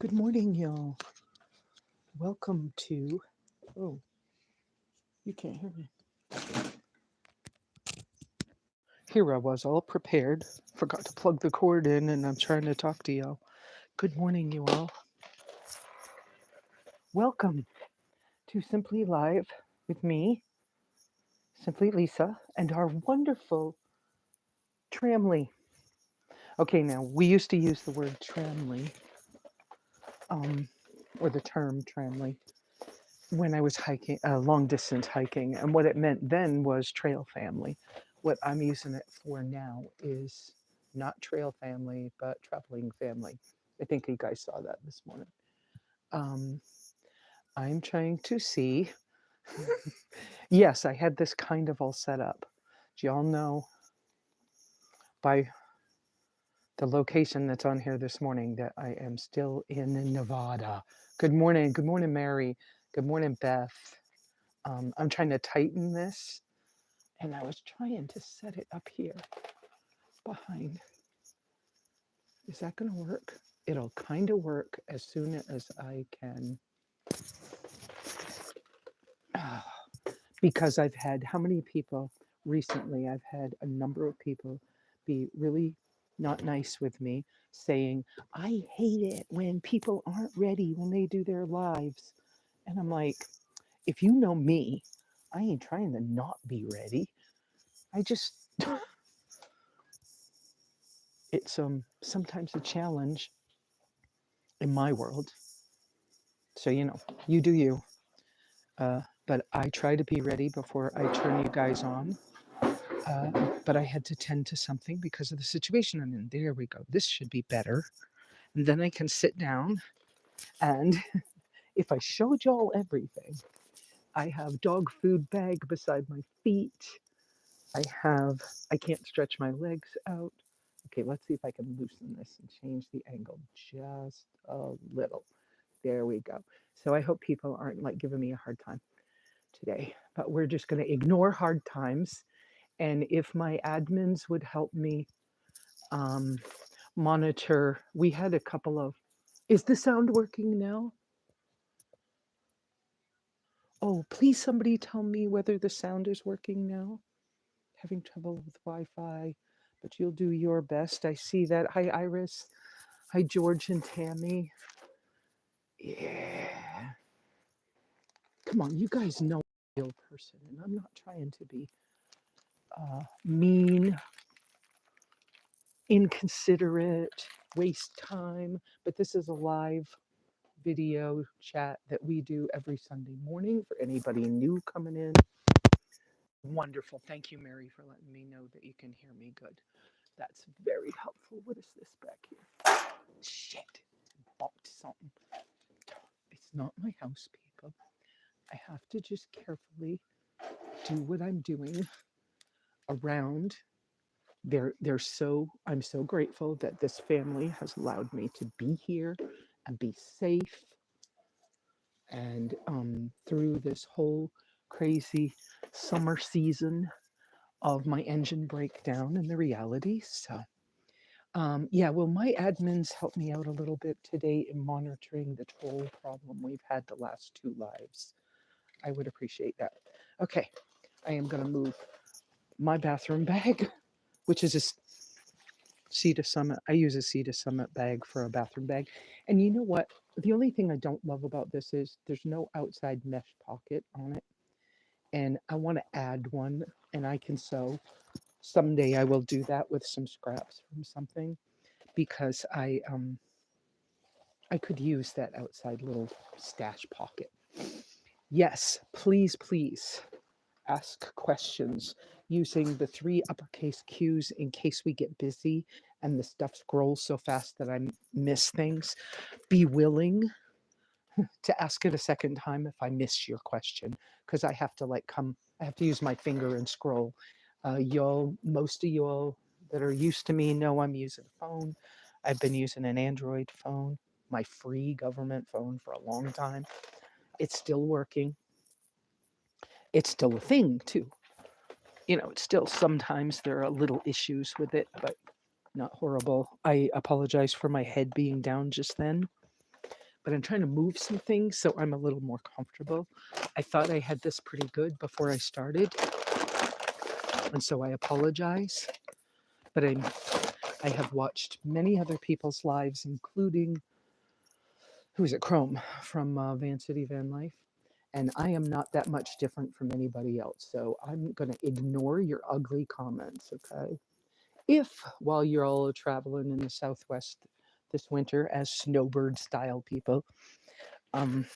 Good morning, y'all. Welcome to. Oh, you can't hear me. Here I was, all prepared. Forgot to plug the cord in, and I'm trying to talk to y'all. Good morning, you all. Welcome to Simply Live with me, Simply Lesa, and our wonderful Tramley. Okay, now we used to use the word Tramley, um, or the term Tramley, when I was hiking, long distance hiking, and what it meant then was trail family. What I'm using it for now is not trail family, but traveling family. I think you guys saw that this morning. Um, I'm trying to see. Yes, I had this kind of all set up. Do y'all know by the location that's on here this morning that I am still in Nevada? Good morning. Good morning, Mary. Good morning, Beth. I'm trying to tighten this, and I was trying to set it up here behind. Is that going to work? It'll kind of work as soon as I can. Ah, because I've had how many people recently? I've had a number of people be really not nice with me, saying, I hate it when people aren't ready when they do their lives. And I'm like, if you know me, I ain't trying to not be ready. I just, it's sometimes a challenge in my world. So, you do you. But I try to be ready before I turn you guys on. But I had to tend to something because of the situation I'm in. There we go. This should be better. And then I can sit down. And if I showed y'all everything, I have dog food bag beside my feet. I can't stretch my legs out. Okay, let's see if I can loosen this and change the angle just a little. There we go. So I hope people aren't like giving me a hard time today, but we're just going to ignore hard times. And if my admins would help me um, monitor, we had a couple of, is the sound working now? Oh, please somebody tell me whether the sound is working now. Having trouble with Wi-Fi, but you'll do your best. I see that. Hi, Iris. Hi, George and Tammy. Yeah. Come on, you guys know I'm a real person, and I'm not trying to be mean, inconsiderate, waste time, but this is a live video chat that we do every Sunday morning for anybody new coming in. Wonderful. Thank you, Mary, for letting me know that you can hear me good. That's very helpful. What is this back here? Shit. Bumped something. It's not my house, people. I have to just carefully do what I'm doing around. I'm so grateful that this family has allowed me to be here and be safe and through this whole crazy summer season of my engine breakdown and the reality. So yeah, well, my admins helped me out a little bit today in monitoring the toll problem we've had the last two lives. I would appreciate that. Okay, I am going to move my bathroom bag, which is a Sea to Summit. I use a Sea to Summit bag for a bathroom bag. And you know what? The only thing I don't love about this is there's no outside mesh pocket on it. And I want to add one, and I can sew. Someday I will do that with some scraps from something because I could use that outside little stash pocket. Yes, please, please ask questions using the 3 uppercase Q's in case we get busy and the stuff scrolls so fast that I miss things. Be willing to ask it a second time if I miss your question, because I have to I have to use my finger and scroll. Most of y'all that are used to me know I'm using a phone. I've been using an Android phone, my free government phone, for a long time. It's still working. It's still a thing too. It's still sometimes there are little issues with it, but not horrible. I apologize for my head being down just then. but I'm trying to move some things so I'm a little more comfortable. I thought I had this pretty good before I started, and so I apologize. But I have watched many other people's lives, including, who is it, Chrome from Van City Van Life. And I am not that much different from anybody else. So I'm going to ignore your ugly comments, okay? If while you're all traveling in the Southwest this winter as snowbird style people, um,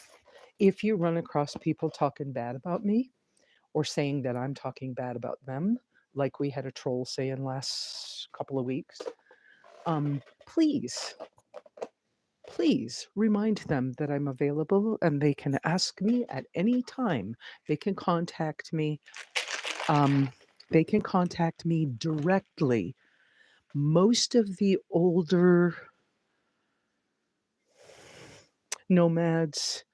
if you run across people talking bad about me or saying that I'm talking bad about them, like we had a troll saying last couple of weeks, please, please remind them that I'm available and they can ask me at any time. They can contact me. Um, they can contact me directly. Most of the older nomads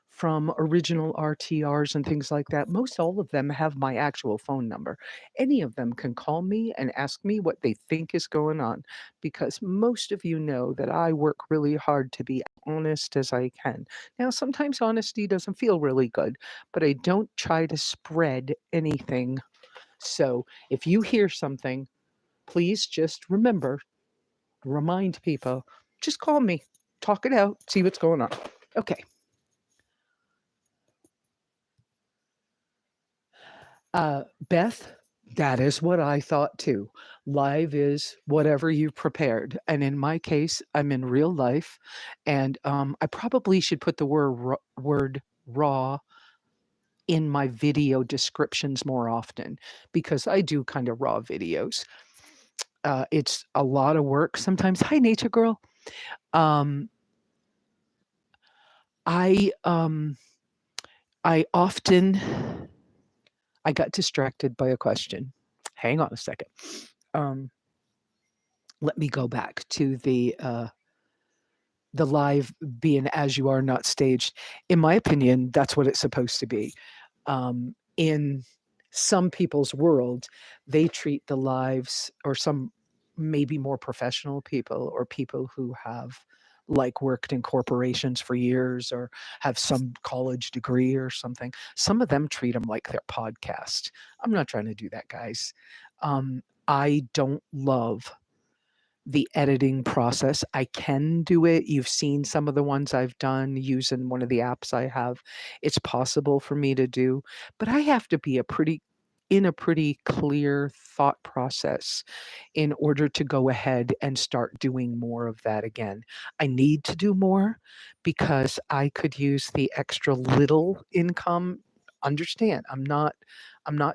from original RTRs and things like that, most all of them have my actual phone number. Any of them can call me and ask me what they think is going on, because most of you know that I work really hard to be honest as I can. Now, sometimes honesty doesn't feel really good, but I don't try to spread anything. So if you hear something, please just remember, remind people, just call me, talk it out, see what's going on. Okay. Beth, that is what I thought too. Live is whatever you prepared. And in my case, I'm in real life. And I probably should put the word raw in my video descriptions more often, because I do kind of raw videos. It's a lot of work sometimes. Hi, Nature Girl. Um, I um, I often I got distracted by a question. Hang on a second. Um, Let me go back to the live being as you are, not staged. In my opinion, that's what it's supposed to be. In some people's world, they treat the lives, or some maybe more professional people or people who have like worked in corporations for years or have some college degree or something. Some of them treat them like their podcast. I'm not trying to do that, guys. I don't love the editing process. I can do it. You've seen some of the ones I've done using one of the apps I have. It's possible for me to do, but I have to be in a pretty clear thought process in order to go ahead and start doing more of that again. I need to do more because I could use the extra little income. Understand, I'm not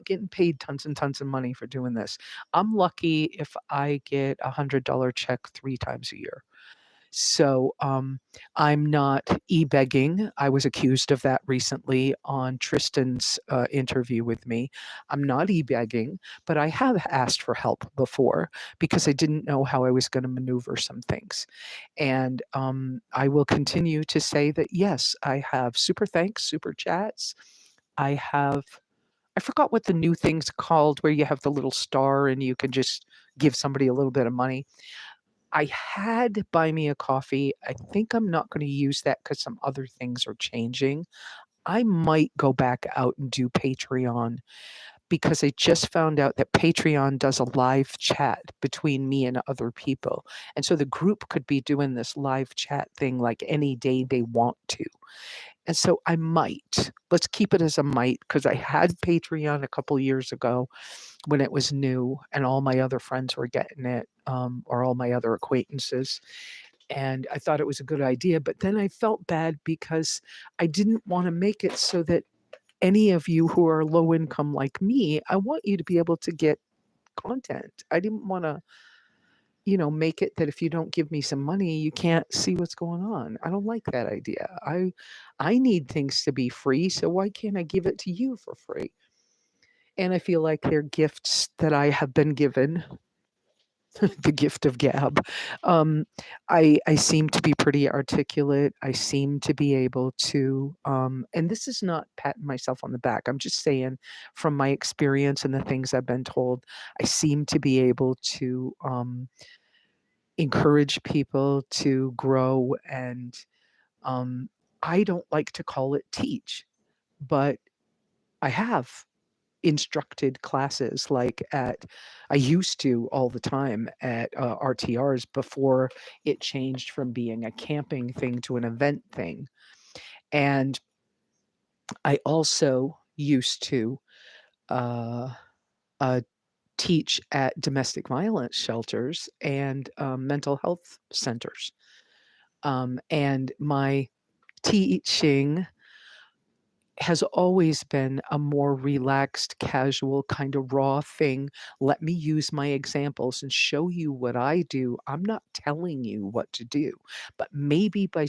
getting paid tons and tons of money for doing this. I'm lucky if I get $100 check 3 times a year. So I'm not e-begging. I was accused of that recently on Tristan's interview with me. I'm not e-begging, but I have asked for help before because I didn't know how I was going to maneuver some things. And I will continue to say that yes, I have super thanks, super chats. I forgot what the new thing's called where you have the little star and you can just give somebody a little bit of money. I had Buy Me a Coffee. I think I'm not going to use that because some other things are changing. I might go back out and do Patreon because I just found out that Patreon does a live chat between me and other people. And so the group could be doing this live chat thing like any day they want to. And so I might, let's keep it as a might, because I had Patreon a couple years ago when it was new and all my other friends were getting it, or all my other acquaintances. And I thought it was a good idea. But then I felt bad because I didn't want to make it so that any of you who are low income like me, I want you to be able to get content. I didn't want to, make it that if you don't give me some money, you can't see what's going on. I don't like that idea. I need things to be free, so why can't I give it to you for free? And I feel like they're gifts that I have been given, the gift of gab. Um, I seem to be pretty articulate. I seem to be able to, and this is not patting myself on the back. I'm just saying from my experience and the things I've been told, I seem to be able to encourage people to grow and Um, I don't like to call it teach, but I have instructed classes like at I used to all the time at RTRs before it changed from being a camping thing to an event thing. And I also used to uh, uh, teach at domestic violence shelters and mental health centers. And my teaching has always been a more relaxed, casual, kind of raw thing. Let me use my examples and show you what I do. I'm not telling you what to do, but maybe by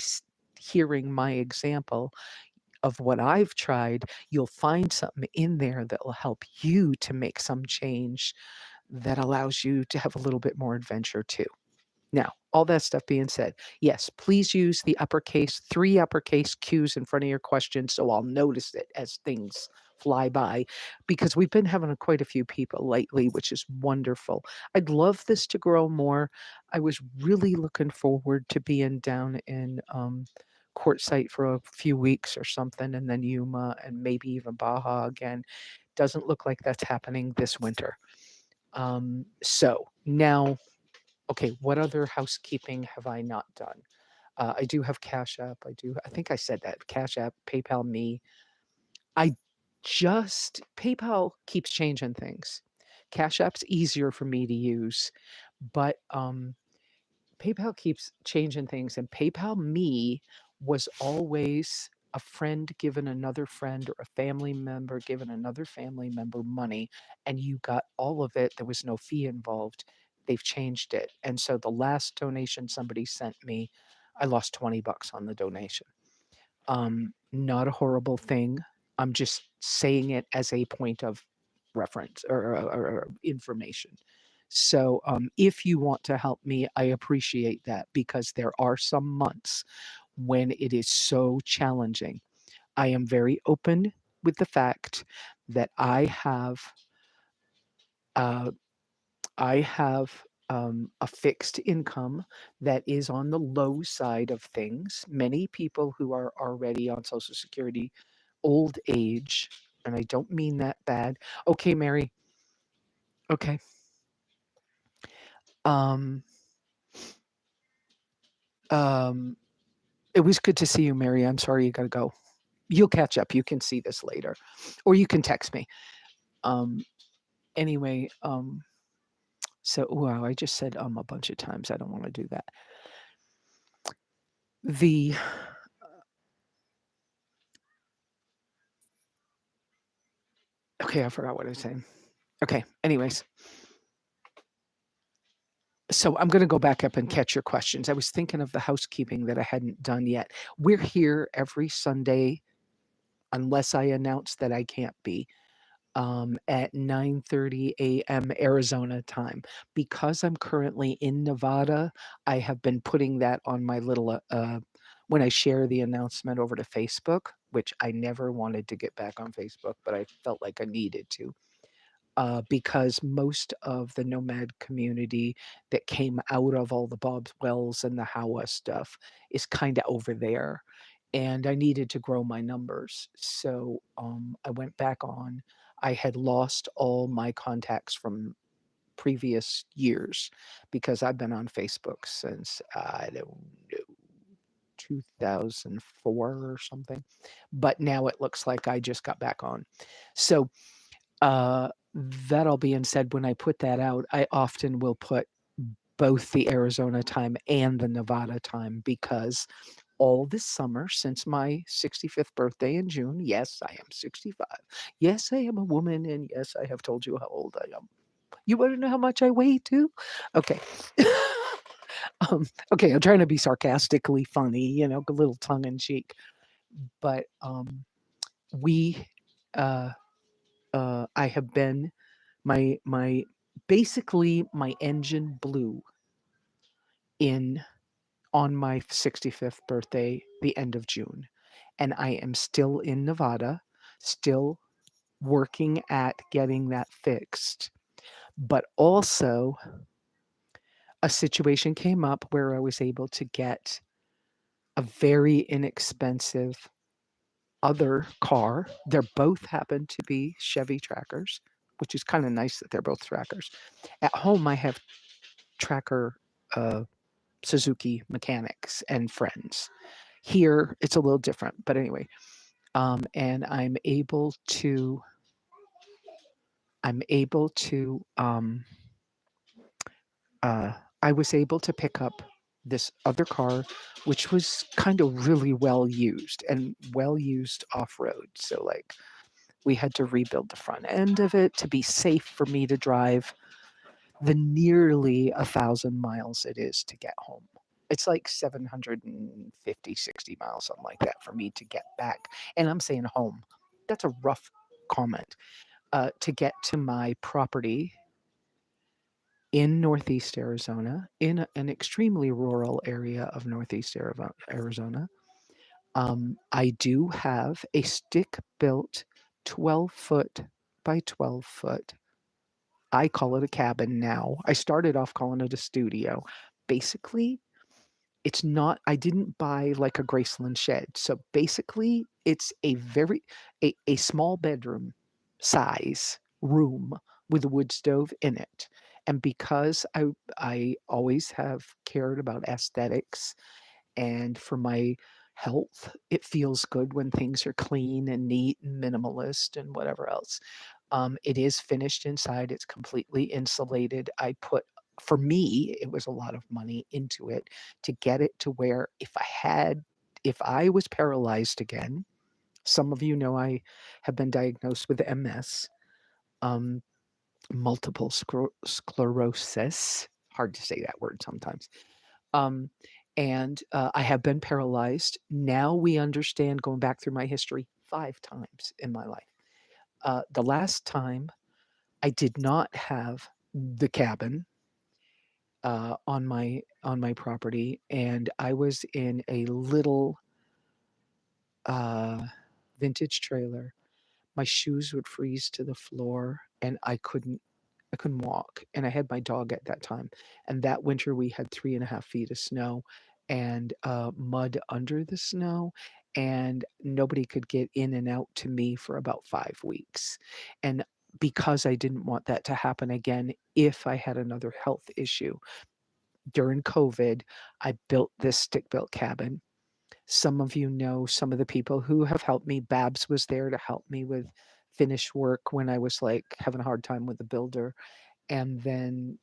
hearing my example of what I've tried, you'll find something in there that will help you to make some change that allows you to have a little bit more adventure too. Now, all that stuff being said, yes, please use the uppercase, 3 uppercase Qs in front of your question so I'll notice it as things fly by, because we've been having quite a few people lately, which is wonderful. I'd love this to grow more. I was really looking forward to being down in Quartzsite for a few weeks or something, and then Yuma and maybe even Baja again. Doesn't look like that's happening this winter. So now, okay, what other housekeeping have I not done? I do have Cash App. I think I said that. Cash App, PayPal me. I PayPal keeps changing things. Cash App's easier for me to use, but PayPal keeps changing things, and PayPal me was always a friend giving another friend or a family member giving another family member money, and you got all of it. There was no fee involved. They've changed it. And so the last donation somebody sent me, I lost $20 on the donation. Not a horrible thing. I'm just saying it as a point of reference or information. So, if you want to help me, I appreciate that because there are some months when it is so challenging. I am very open with the fact that uh, I have a fixed income that is on the low side of things. Many people who are already on Social Security, old age, and I don't mean that bad. Okay, Mary. Okay. Um, um, it was good to see you, Mary. I'm sorry you got to go. You'll catch up. You can see this later, or you can text me. Um, anyway, so wow, I just said a bunch of times. I don't want to do that. The Okay, I forgot what I was saying. Okay, anyways, so I'm going to go back up and catch your questions. I was thinking of the housekeeping that I hadn't done yet. We're here every Sunday, unless I announce that I can't be, at 9:30 a.m. Arizona time. Because I'm currently in Nevada, I have been putting that on my little when I share the announcement over to Facebook, which I never wanted to get back on Facebook, but I felt like I needed to. Because most of the nomad community that came out of all the Bob's Wells and the Howa stuff is kind of over there. And I needed to grow my numbers. So I went back on. I had lost all my contacts from previous years because I've been on Facebook since, I don't know, 2004 or something. But now it looks like I just got back on. So uh, that all being said, when I put that out, I often will put both the Arizona time and the Nevada time because all this summer, since my 65th birthday in June, yes, I am 65. Yes, I am a woman, and yes, I have told you how old I am. You want to know how much I weigh too? Okay. Okay, I'm trying to be sarcastically funny, a little tongue in cheek. But we, uh, I have been my basically my engine blew in on my 65th birthday, the end of June, and I am still in Nevada, still working at getting that fixed. But also, a situation came up where I was able to get a very inexpensive other car. They're both happen to be Chevy Trackers, which is kind of nice that they're both Trackers. At home, I have Tracker uh, Suzuki mechanics and friends. Here, it's a little different, but anyway, and I'm able to uh, I was able to pick up this other car, which was kind of really well used off road. So like we had to rebuild the front end of it to be safe for me to drive the nearly 1,000 miles it is to get home. It's like 750, 60 miles, something like that, for me to get back. And I'm saying home. That's a rough comment. To get to my property in Northeast Arizona, in an extremely rural area of Northeast Arizona. I do have a stick built 12-foot by 12-foot. I call it a cabin now. I started off calling it a studio. Basically, it's not, I didn't buy like a Graceland shed. So basically, it's a small bedroom size room with a wood stove in it. And because I always have cared about aesthetics, and for my health, it feels good when things are clean and neat and minimalist and whatever else. It is finished inside. It's completely insulated. For me, it was a lot of money into it to get it to where if I was paralyzed again, some of you know I have been diagnosed with MS, um, multiple sclerosis. Hard to say that word sometimes. Um, and I have been paralyzed. Now we understand, going back through my history, 5 times in my life. The last time I did not have the cabin on my property, and I was in a little uh, vintage trailer. My shoes would freeze to the floor, and I couldn't walk, and I had my dog at that time. And that winter, we had 3.5 feet of snow and mud under the snow, and nobody could get in and out to me for about 5 weeks. And because I didn't want that to happen again, if I had another health issue during COVID, I built this stick built cabin. Some of you know some of the people who have helped me. Babs was there to help me with finish work when I was like having a hard time with the builder. And then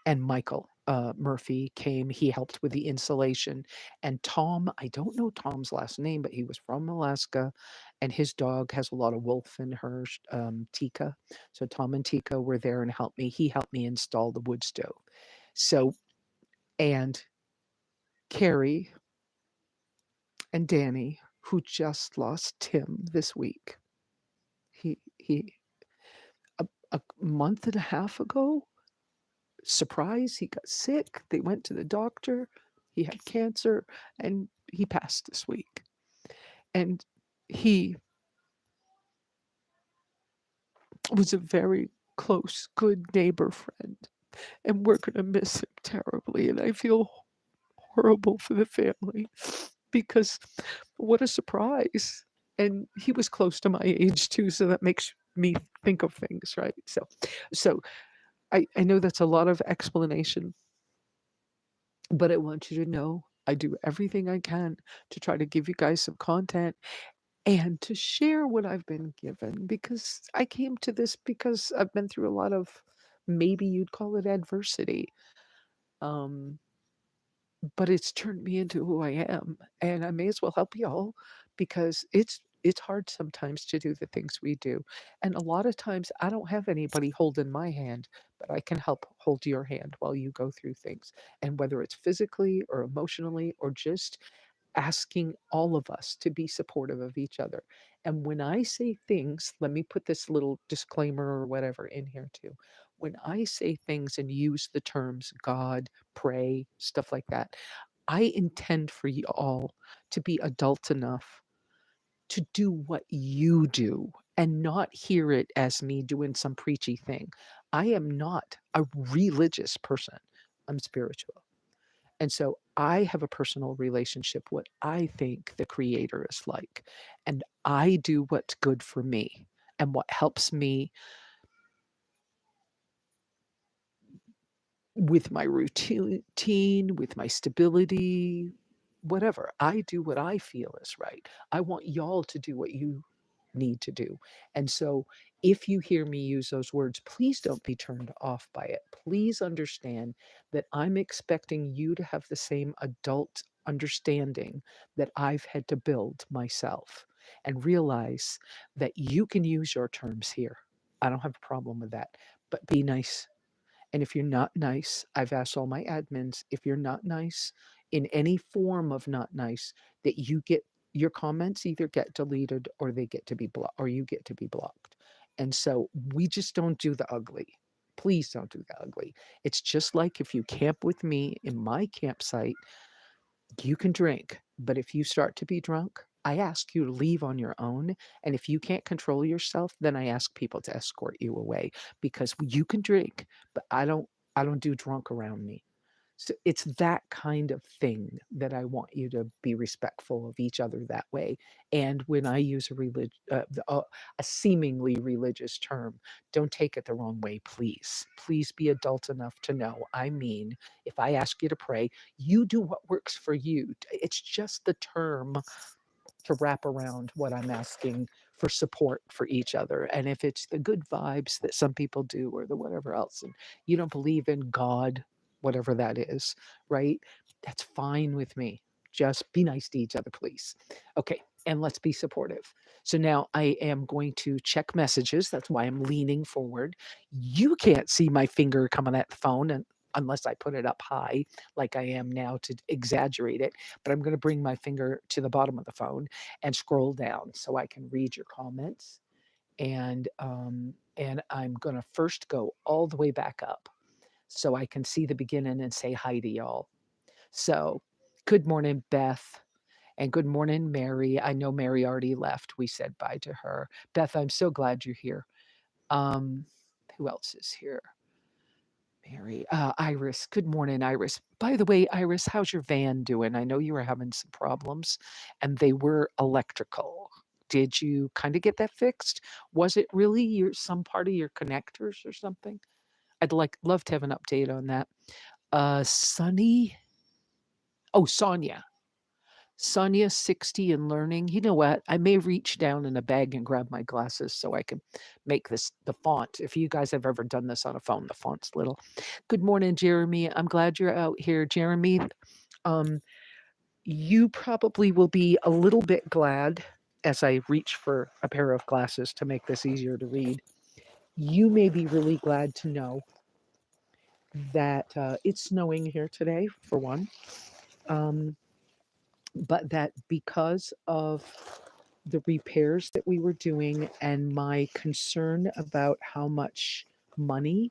Michael Murphy came. He helped with the insulation. And Tom, I don't know Tom's last name, but he was from Alaska, and his dog has a lot of wolf in her, Tika. So Tom and Tika were there and helped me. He helped me install the wood stove. So, and Carrie and Danny, who just lost Tim this week. He a month and a half ago, surprise, he got sick. They went to the doctor. He had cancer and he passed this week. And he was a very close, good neighbor friend. And we're going to miss him terribly. And I feel horrible for the family because what a surprise. And he was close to my age too. So that makes me think of things, right? So I know that's a lot of explanation, but I want you to know I do everything I can to try to give you guys some content and to share what I've been given, because I came to this because I've been through a lot of, maybe you'd call it adversity. Um, but it's turned me into who I am, and I may as well help y'all because it's hard sometimes to do the things we do. And a lot of times I don't have anybody holding my hand, but I can help hold your hand while you go through things. And whether it's physically or emotionally or just asking all of us to be supportive of each other. And when I say things, let me put this little disclaimer or whatever in here too. When I say things and use the terms God, pray, stuff like that, I intend for you all to be adult enough to do what you do and not hear it as me doing some preachy thing. I am not a religious person. I'm spiritual. And so I have a personal relationship, what I think the creator is like. And I do what's good for me and what helps me with my routine, with my stability, whatever. I do what I feel is right. I want y'all to do what you need to do. And so if you hear me use those words, please don't be turned off by it. Please understand that I'm expecting you to have the same adult understanding that I've had to build myself and realize that you can use your terms here. I don't have a problem with that, but be nice. And if you're not nice, I've asked all my admins, if you're not nice in any form of not nice, that you get your comments either get deleted or they get to be blocked or you get to be blocked. And so we just don't do the ugly. Please don't do the ugly. It's just like if you camp with me in my campsite, you can drink, but if you start to be drunk, I ask you to leave on your own. And if you can't control yourself, then I ask people to escort you away because you can drink, but I don't do drunk around me. So it's that kind of thing that I want you to be respectful of each other that way. And when I use a seemingly religious term, don't take it the wrong way, please. Please be adult enough to know. I mean, if I ask you to pray, you do what works for you. It's just the term to wrap around what I'm asking for support for each other. And if it's the good vibes that some people do or the whatever else, and you don't believe in God, whatever that is, right? That's fine with me. Just be nice to each other, please. Okay. And let's be supportive. So now I am going to check messages. That's why I'm leaning forward. You can't see my finger coming at the phone and unless I put it up high like I am now to exaggerate it, but I'm going to bring my finger to the bottom of the phone and scroll down so I can read your comments. And I'm going to first go all the way back up so I can see the beginning and say hi to y'all. So, good morning, Beth. And good morning, Mary. I know Mary already left. We said bye to her. Beth, I'm so glad you're here. Um, who else is here? Mary, Iris. Good morning, Iris. By the way, Iris, how's your van doing? I know you were having some problems and they were electrical. Did you kind of get that fixed? Was it really some part of your connectors or something? I'd love to have an update on that. Sunny. Oh, Sonia. Sonia 60 and learning. You know what? I may reach down in a bag and grab my glasses so I can make this the font. If you guys have ever done this on a phone, the font's little. Good morning, Jeremy. I'm glad you're out here, Jeremy. Um, you probably will be a little bit glad as I reach for a pair of glasses to make this easier to read. You may be really glad to know that it's snowing here today, for one. Um, but that because of the repairs that we were doing and my concern about how much money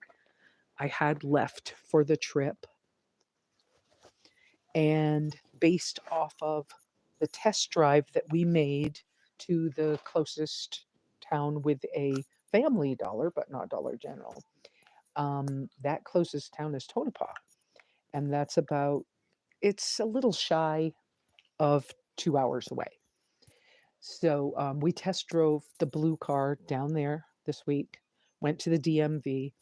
I had left for the trip, and based off of the test drive that we made to the closest town with a family dollar, but not Dollar General, that closest town is Tonopah. And that's about, it's a little shy of 2 hours away. So we test drove the blue car down there this week, went to the DMV.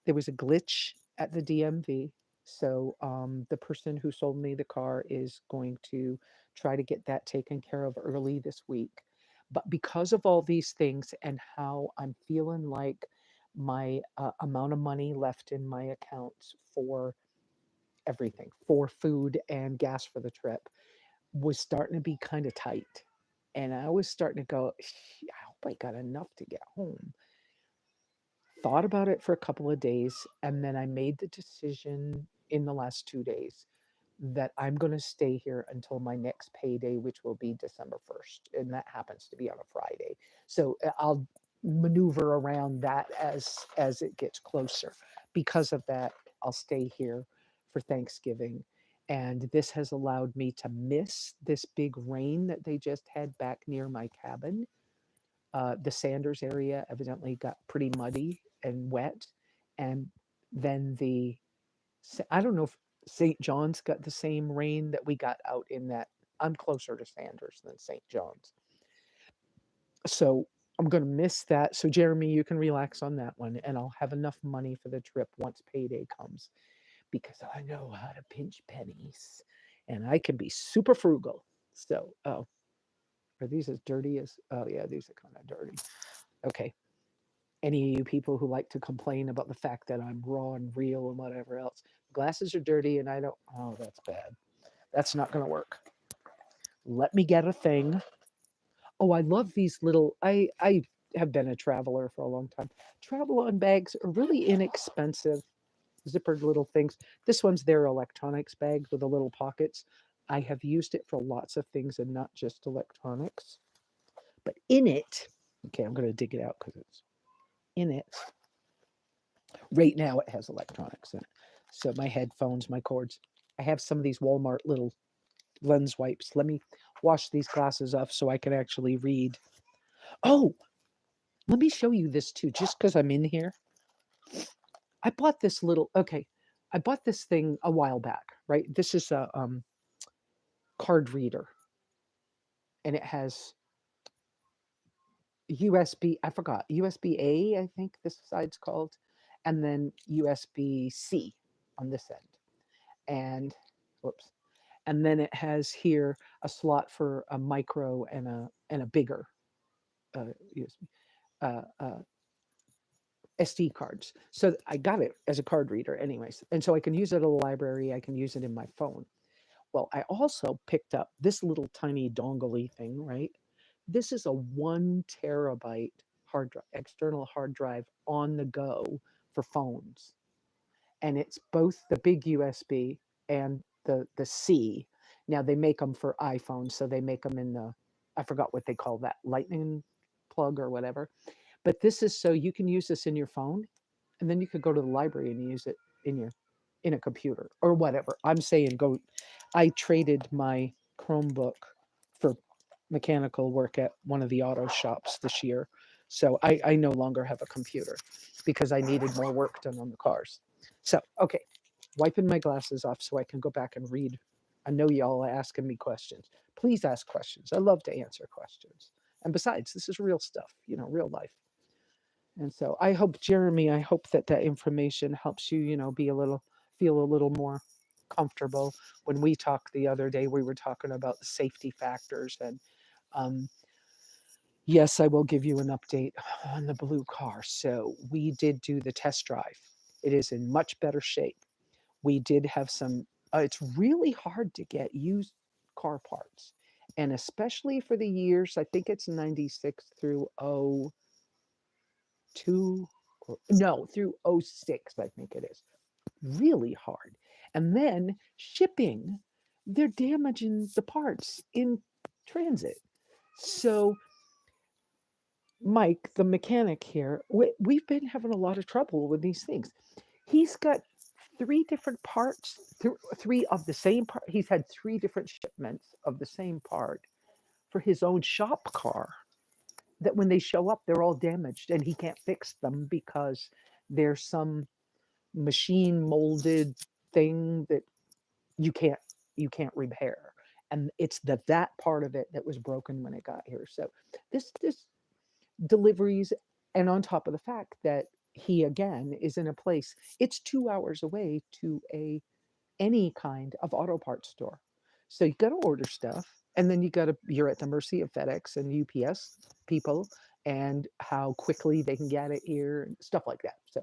There was a glitch at the DMV. So the person who sold me the car is going to try to get that taken care of early this week. But because of all these things and how I'm feeling like my amount of money left in my accounts for everything, for food and gas for the trip, was starting to be kind of tight. And I was starting to go, I hope I got enough to get home. Thought about it for a couple of days. And then I made the decision in the last 2 days that I'm going to stay here until my next payday, which will be December 1st. And that happens to be on a Friday. So I'll maneuver around that as it gets closer. Because of that, I'll stay here for Thanksgiving. And this has allowed me to miss this big rain that they just had back near my cabin. The Sanders area evidently got pretty muddy and wet. And then I don't know if St. John's got the same rain that we got out in that. I'm closer to Sanders than St. John's. So I'm going to miss that. So, Jeremy, you can relax on that one, and I'll have enough money for the trip once payday comes because I know how to pinch pennies and I can be super frugal. So, oh, are these as dirty as? Oh, yeah, these are kind of dirty. Okay. Any of you people who like to complain about the fact that I'm raw and real and whatever else, glasses are dirty and I don't. Oh, that's bad. That's not going to work. Let me get a thing. Oh, I love these little. I have been a traveler for a long time. Travel on bags are really inexpensive, zippered little things. This one's their electronics bag with the little pockets. I have used it for lots of things and not just electronics. But in it, okay, I'm going to dig it out because it's in it. Right now, it has electronics in it. So my headphones, my cords. I have some of these Walmart little lens wipes. Let me wash these glasses off so I can actually read. Oh, let me show you this too, just because I'm in here. I bought this little, okay, I bought this thing a while back, right? This is a card reader and it has USB, I forgot, USB A, I think this side's called, and then USB C on this end. And whoops. And then it has here a slot for a micro and a bigger USB. SD cards. So I got it as a card reader, anyways. And so I can use it at a library, I can use it in my phone. Well, I also picked up this little tiny dongle thing, right? This is a 1 terabyte hard drive, external hard drive on the go for phones. And it's both the big USB and the C. Now they make them for iPhones, so they make them in the, I forgot what they call that, lightning plug or whatever. But this is so you can use this in your phone, and then you could go to the library and use it in your in a computer or whatever. I'm saying go. I traded my Chromebook for mechanical work at one of the auto shops this year, so I no longer have a computer because I needed more work done on the cars. So okay, wiping my glasses off so I can go back and read. I know y'all are asking me questions. Please ask questions. I love to answer questions. And besides, this is real stuff, real life. And so I hope, Jeremy, I hope that that information helps you, be a little, feel a little more comfortable. When we talked the other day, we were talking about the safety factors. And um, yes, I will give you an update on the blue car. So we did do the test drive. It is in much better shape. We did have some, it's really hard to get used car parts. And especially for the years, I think it's 96 through 02, no, through 06, I think it is. Really hard. And then shipping, they're damaging the parts in transit. So, Mike, the mechanic here, we've been having a lot of trouble with these things. He's got three different parts, three of the same part. He's had three different shipments of the same part for his own shop car that when they show up, they're all damaged and he can't fix them because there's some machine molded thing that you can't you can't repair, and it's that part of it that was broken when it got here. So this deliveries, and on top of the fact that he again is in a place, it's 2 hours away to a any kind of auto parts store. So you got to order stuff, and then you're at the mercy of FedEx and UPS people and how quickly they can get it here and stuff like that. So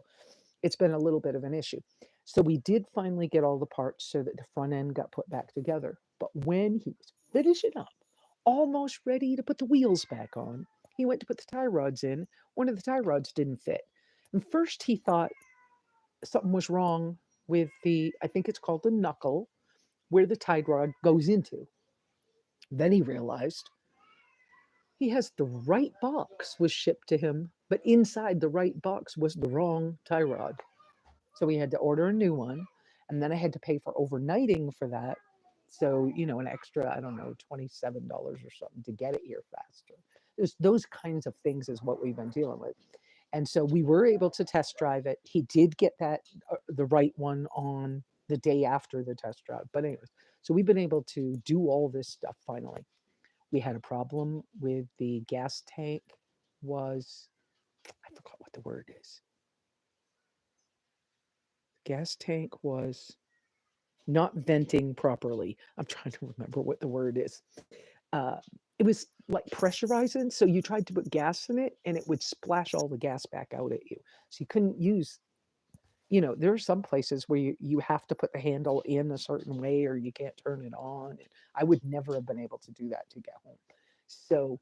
it's been a little bit of an issue. So we did finally get all the parts so that the front end got put back together. But when he was finishing up, almost ready to put the wheels back on, he went to put the tie rods in. One of the tie rods didn't fit. And first he thought something was wrong with I think it's called the knuckle, where the tie rod goes into. Then he realized he has the right box was shipped to him, but inside the right box was the wrong tie rod. So we had to order a new one. And then I had to pay for overnighting for that. So, an extra, I don't know, $27 or something to get it here faster. There's those kinds of things is what we've been dealing with. And so we were able to test drive it. He did get that, the right one on the day after the test drive. But anyways, so we've been able to do all this stuff finally. We had a problem with the gas tank was, I forgot what the word is. Gas tank was not venting properly. I'm trying to remember what the word is. Uh, it was like pressurizing. So you tried to put gas in it and it would splash all the gas back out at you. So you couldn't use, there are some places where you have to put the handle in a certain way or you can't turn it on. And I would never have been able to do that to get home. So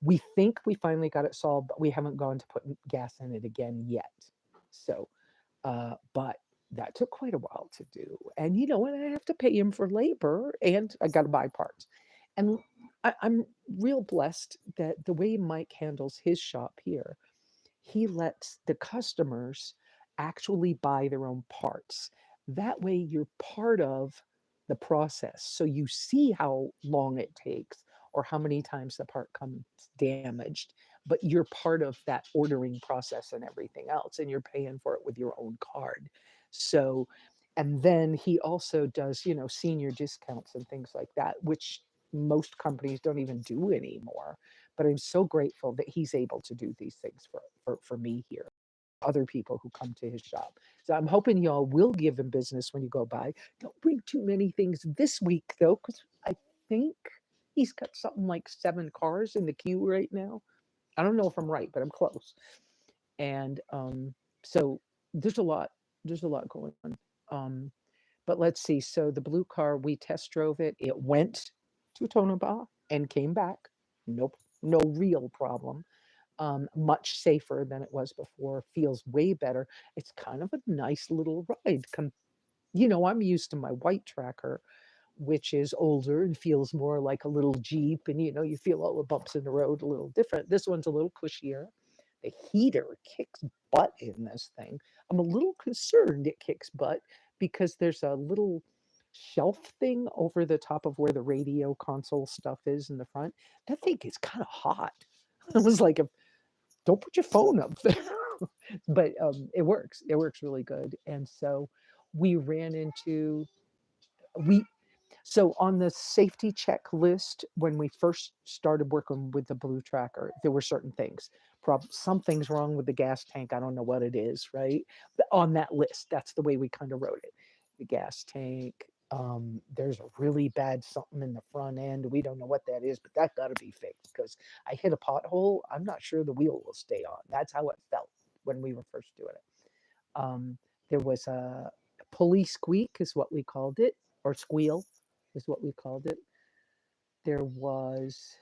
we think we finally got it solved, but we haven't gone to put gas in it again yet. So, but that took quite a while to do. And I have to pay him for labor and I got to buy parts. And I'm real blessed that the way Mike handles his shop here, he lets the customers actually buy their own parts. That way, you're part of the process. So you see how long it takes or how many times the part comes damaged, but you're part of that ordering process and everything else, and you're paying for it with your own card. So, and then he also does, senior discounts and things like that, which most companies don't even do anymore. But I'm so grateful that he's able to do these things for me here, other people who come to his shop. So I'm hoping y'all will give him business when you go by. Don't bring too many things this week though, because I think he's got something like 7 cars in the queue right now. I don't know if I'm right, but I'm close. And so there's a lot, there's a lot going on. But let's see. So the blue car, we test drove it. It went to Tonopah and came back. Nope, no real problem. Much safer than it was before. Feels way better. It's kind of a nice little ride. I'm used to my white tracker, which is older and feels more like a little Jeep, and you feel all the bumps in the road a little different. This one's a little cushier. The heater kicks butt in this thing. I'm a little concerned it kicks butt because there's a little shelf thing over the top of where the radio console stuff is in the front. That thing is kind of hot. I was like, don't put your phone up there. But it works. It works really good. And so we ran into we so on the safety checklist, when we first started working with the Blue Tracker, there were certain things. Something's wrong with the gas tank. I don't know what it is, right? But on that list, that's the way we kind of wrote it. The gas tank. There's a really bad something in the front end. We don't know what that is, but that got to be fixed because I hit a pothole. I'm not sure the wheel will stay on. That's how it felt when we were first doing it. There was a pulley squeak, is what we called it, or squeal is what we called it. There was,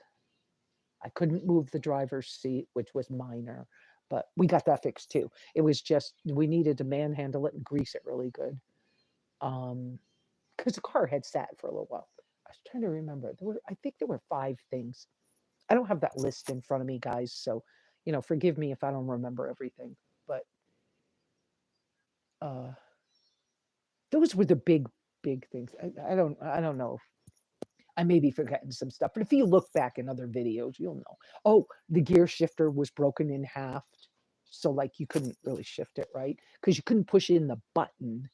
I couldn't move the driver's seat, which was minor, but we got that fixed too. It was just, we needed to manhandle it and grease it really good. Because the car had sat for a little while. I was trying to remember. I think there were 5 things. I don't have that list in front of me, guys. So, forgive me if I don't remember everything. But uh, those were the big things. I don't know. I may be forgetting some stuff, but if you look back in other videos, you'll know. Oh, the gear shifter was broken in half. So like you couldn't really shift it, right? Because you couldn't push in the button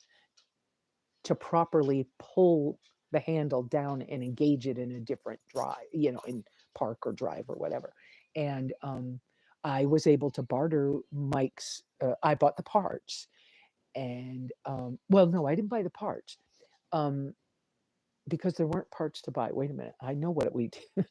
to properly pull the handle down and engage it in a different drive, in park or drive or whatever. And I was able to barter Mike's, I bought the parts. And well, no, I didn't buy the parts. Um, because there weren't parts to buy. Wait a minute, I know what we did.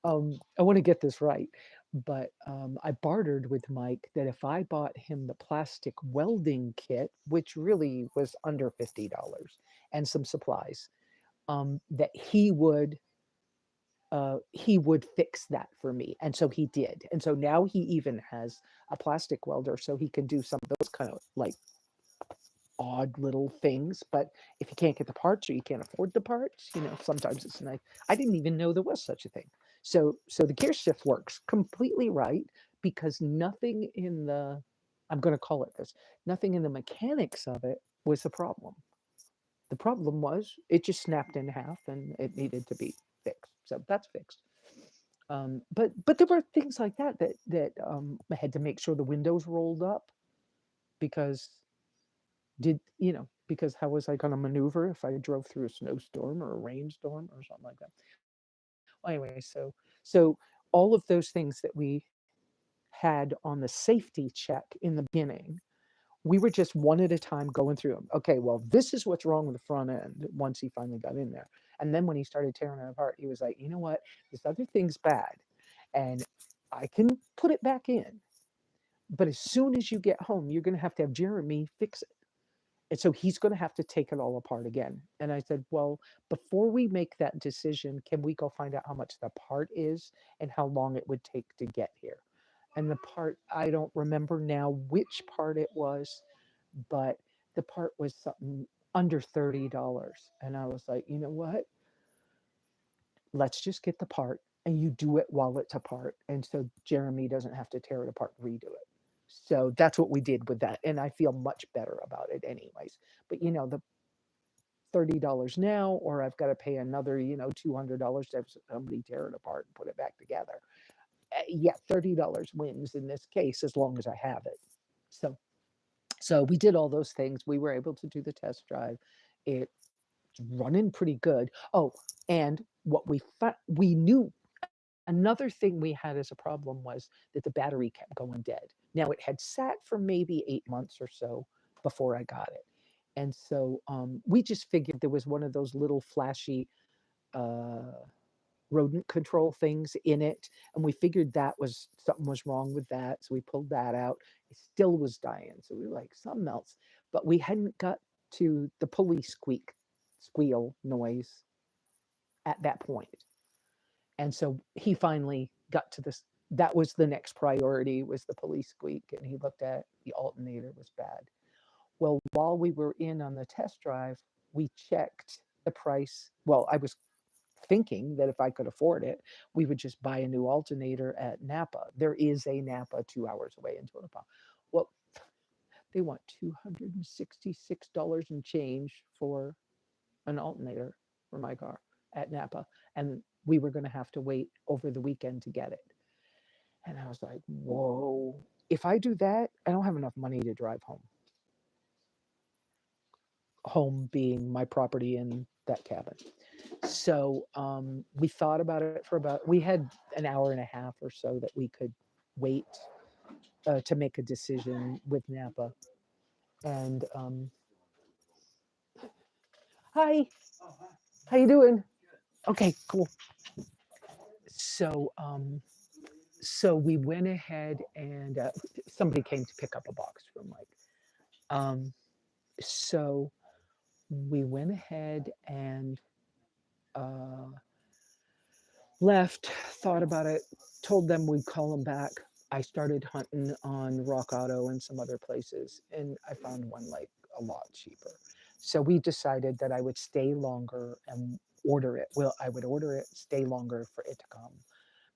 I want to get this right, but I bartered with Mike that if I bought him the plastic welding kit, which really was under $50, and some supplies, that he would fix that for me, and so he did. And so now he even has a plastic welder, so he can do some of those kind of like odd little things. But if you can't get the parts or you can't afford the parts, sometimes it's nice. I didn't even know there was such a thing. So the gear shift works completely right because nothing in the, I'm going to call it this, nothing in the mechanics of it was the problem. The problem was it just snapped in half and it needed to be fixed. So that's fixed. But there were things like that I had to make sure the windows rolled up because because how was I going to maneuver if I drove through a snowstorm or a rainstorm or something like that? Well, anyway, so all of those things that we had on the safety check in the beginning, we were just one at a time going through them. Okay, well, this is what's wrong with the front end once he finally got in there. And then when he started tearing it apart, he was like, you know what? This other thing's bad. And I can put it back in. But as soon as you get home, you're going to have Jeremy fix it. And so he's going to have to take it all apart again. And I said, well, before we make that decision, can we go find out how much the part is and how long it would take to get here? And the part, I don't remember now which part it was, but the part was something under $30. And I was like, you know what? Let's just get the part and you do it while it's apart. And so Jeremy doesn't have to tear it apart and redo it. So that's what we did with that. And I feel much better about it, anyways. But the $30 now, or I've got to pay another, $200 to have somebody tear it apart and put it back together. Yeah, $30 wins in this case as long as I have it. So so we did all those things. We were able to do the test drive. It's running pretty good. Oh, and what we knew, another thing we had as a problem was that the battery kept going dead. Now it had sat for maybe 8 months or so before I got it. And so we just figured there was one of those little flashy uh, rodent control things in it, and we figured that was something was wrong with that, so we pulled that out. It still was dying, so we were like something else, but we hadn't got to the pulley squeal noise at that point. And so he finally got to this. That was the next priority, was the pulley squeak, and he looked at the alternator was bad. Well, while we were in on the test drive, we checked the price. Well, I was thinking that if I could afford it, we would just buy a new alternator at Napa. There is a Napa 2 hours away in Tonopah. Well, they want $266 and change for an alternator for my car at Napa. And we were going to have to wait over the weekend to get it. And I was like, whoa, if I do that, I don't have enough money to drive home. Home being my property in that cabin. So we thought about it for we had an hour and a half or so that we could wait to make a decision with Napa. And hi, how you doing? Okay, cool. So so we went ahead and somebody came to pick up a box from Mike. Um, so we went ahead and uh, left, thought about it, told them we'd call them back. I started hunting on Rock Auto and some other places, and I found one like a lot cheaper. So we decided that I would stay longer and order it. Well, I would order it, stay longer for it to come,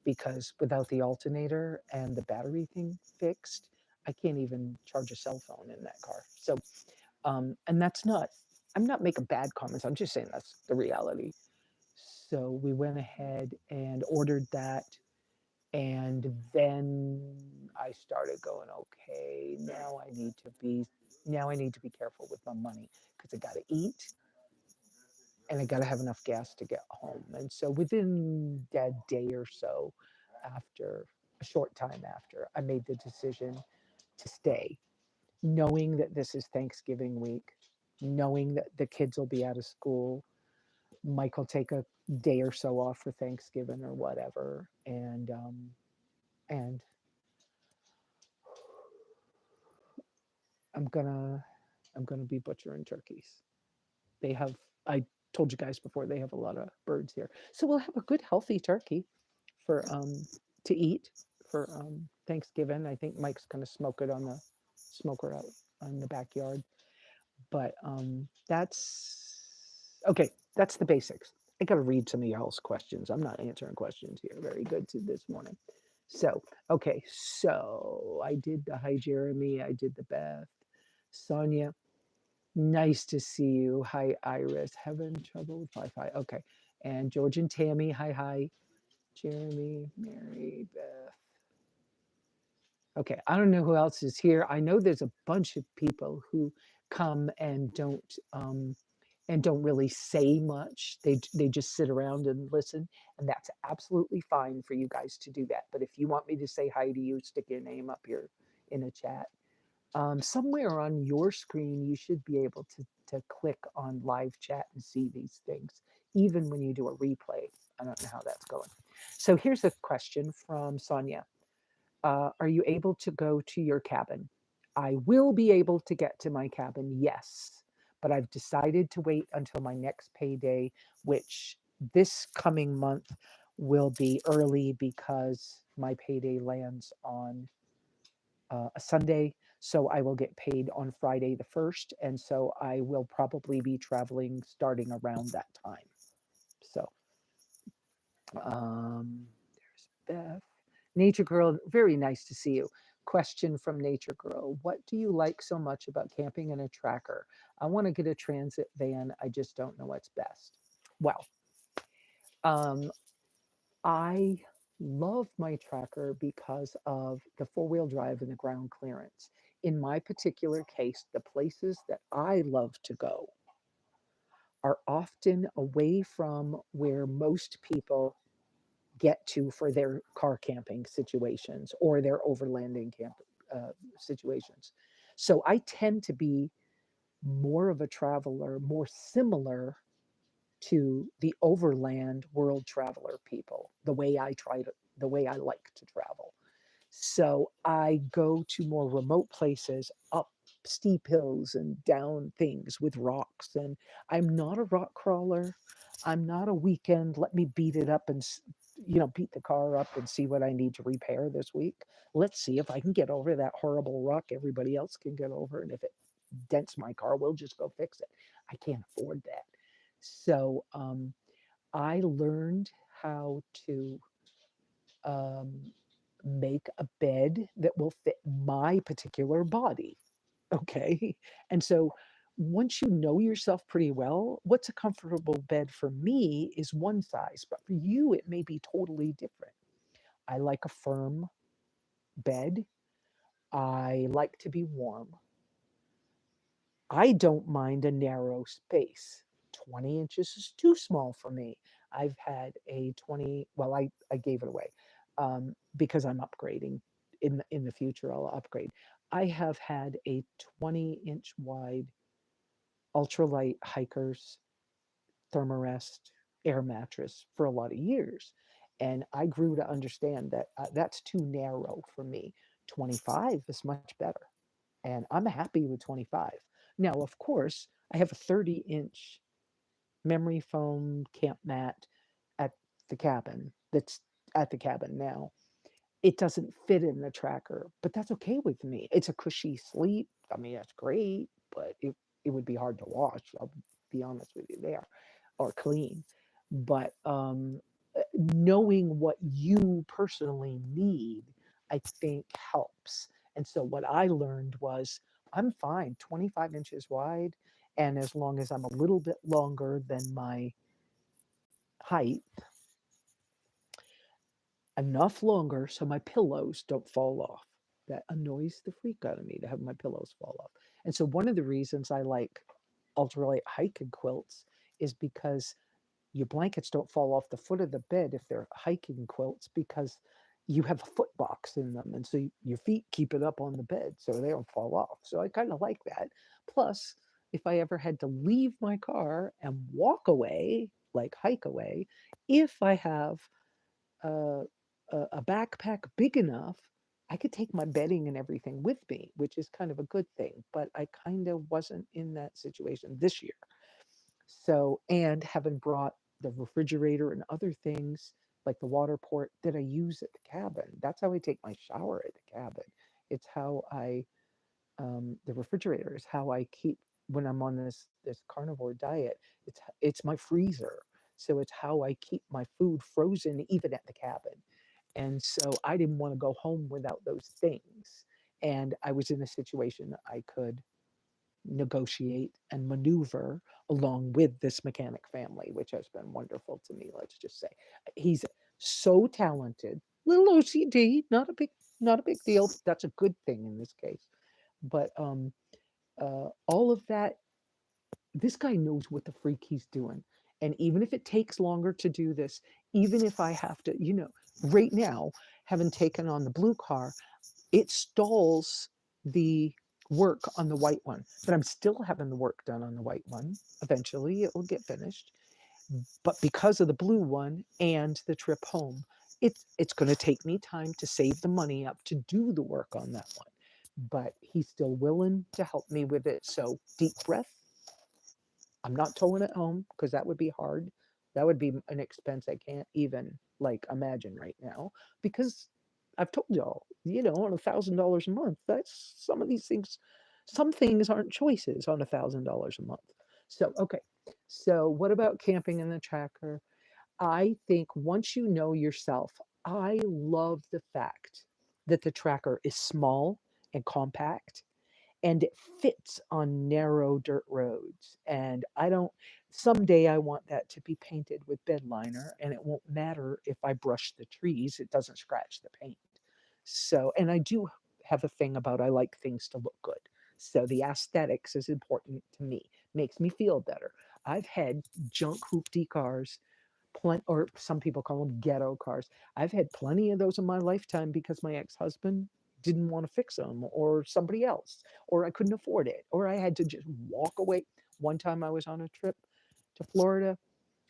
because without the alternator and the battery thing fixed, I can't even charge a cell phone in that car. So, and that's not, I'm not making bad comments. I'm just saying that's the reality. So we went ahead and ordered that. And then I started going, okay, now I need to be careful with my money, because I got to eat and I got to have enough gas to get home. And so within that day or so, after a short time after, I made the decision to stay, knowing that this is Thanksgiving week, knowing that the kids will be out of school. Mike will take a day or so off for Thanksgiving or whatever, and I'm gonna I'm gonna be butchering turkeys. They have, I told you guys before, they have a lot of birds here, so we'll have a good healthy turkey for to eat for Thanksgiving. I think Mike's gonna smoke it on the smoker out in the backyard. But that's okay. That's the basics. I got to read some of y'all's questions. I'm not answering questions here. Very good to this morning. So, okay. So I did the hi, Jeremy. I did the Beth. Sonia, nice to see you. Hi, Iris. Having trouble with Wi-Fi. Okay. And George and Tammy. Hi, hi. Jeremy, Mary, Beth. Okay. I don't know who else is here. I know there's a bunch of people who come and don't really say much. They just sit around and listen, and that's absolutely fine for you guys to do that. But if you want me to say hi to you, stick your name up here in a chat. Somewhere on your screen, you should be able to click on live chat and see these things, even when you do a replay. I don't know how that's going. So here's a question from Sonia. Are you able to go to your cabin? I will be able to get to my cabin, yes, but I've decided to wait until my next payday, which this coming month will be early because my payday lands on a Sunday. So I will get paid on Friday the 1st. And so I will probably be traveling starting around that time. So there's Beth. Nature Girl, very nice to see you. Question from Nature Girl. What do you like so much about camping in a tracker? I want to get a transit van. I just don't know what's best. Well, um, I love my tracker because of the four-wheel drive and the ground clearance. In my particular case, the places that I love to go are often away from where most people get to for their car camping situations or their overlanding camp situations. So I tend to be more of a traveler, more similar to the overland world traveler people, the way I like to travel. So I go to more remote places, up steep hills and down things with rocks. And I'm not a rock crawler. I'm not a weekend, let me beat it up and, beat the car up and see what I need to repair this week. Let's see if I can get over that horrible rock everybody else can get over. And if it dents my car, we'll just go fix it. I can't afford that. So I learned how to um, make a bed that will fit my particular body. Okay. And so once you know yourself pretty well, what's a comfortable bed for me is one size, but for you, it may be totally different. I like a firm bed. I like to be warm. I don't mind a narrow space. 20 inches is too small for me. I've had a 20, well, I gave it away because I'm upgrading. In the future, I'll upgrade. I have had a 20-inch wide ultralight hikers thermarest air mattress for a lot of years. And I grew to understand that that's too narrow for me. 25 is much better. And I'm happy with 25. Now, of course, I have a 30-inch memory foam camp mat at the cabin that's at the cabin now. It doesn't fit in the tracker, but that's okay with me. It's a cushy sleep. I mean, that's great, but it would be hard to wash. I'll be honest with you there, or clean. But knowing what you personally need, I think helps. And so what I learned was I'm fine, 25 inches wide. And as long as I'm a little bit longer than my height, enough longer so my pillows don't fall off. That annoys the freak out of me to have my pillows fall off. And so one of the reasons I like ultralight hiking quilts is because your blankets don't fall off the foot of the bed if they're hiking quilts because you have a foot box in them. And so your feet keep it up on the bed so they don't fall off. So I kind of like that. Plus, if I ever had to leave my car and walk away, like hike away, if I have a, a backpack big enough, I could take my bedding and everything with me, which is kind of a good thing. But I kind of wasn't in that situation this year. So, and having brought the refrigerator and other things like the water port that I use at the cabin, that's how I take my shower at the cabin. It's how the refrigerator is how I keep when I'm on this carnivore diet. It's my freezer, so it's how I keep my food frozen even at the cabin. And so I didn't want to go home without those things. And I was in a situation I could negotiate and maneuver along with this mechanic family, which has been wonderful to me. Let's just say he's so talented. Little OCD, not a big deal. That's a good thing in this case. But all of that. This guy knows what the freak he's doing. And even if it takes longer to do this, even if I have to, right now, having taken on the blue car, it stalls the work on the white one, but I'm still having the work done on the white one. Eventually it will get finished. But because of the blue one and the trip home, it's going to take me time to save the money up to do the work on that one. But he's still willing to help me with it. So deep breath. I'm not towing it home because that would be hard. That would be an expense I can't even like imagine right now because I've told y'all, on $1,000 a month, that's some of these things. Some things aren't choices on $1,000 a month. So, okay. So, what about camping in the tracker? I think once you know yourself, I love the fact that the tracker is small and compact and it fits on narrow dirt roads. And I don't, someday I want that to be painted with bed liner and it won't matter if I brush the trees, it doesn't scratch the paint. So, and I do have a thing about I like things to look good. So the aesthetics is important to me, makes me feel better. I've had junk hoopty cars, or some people call them ghetto cars. I've had plenty of those in my lifetime because my ex-husband didn't want to fix them or somebody else, or I couldn't afford it, or I had to just walk away. One time I was on a trip to Florida,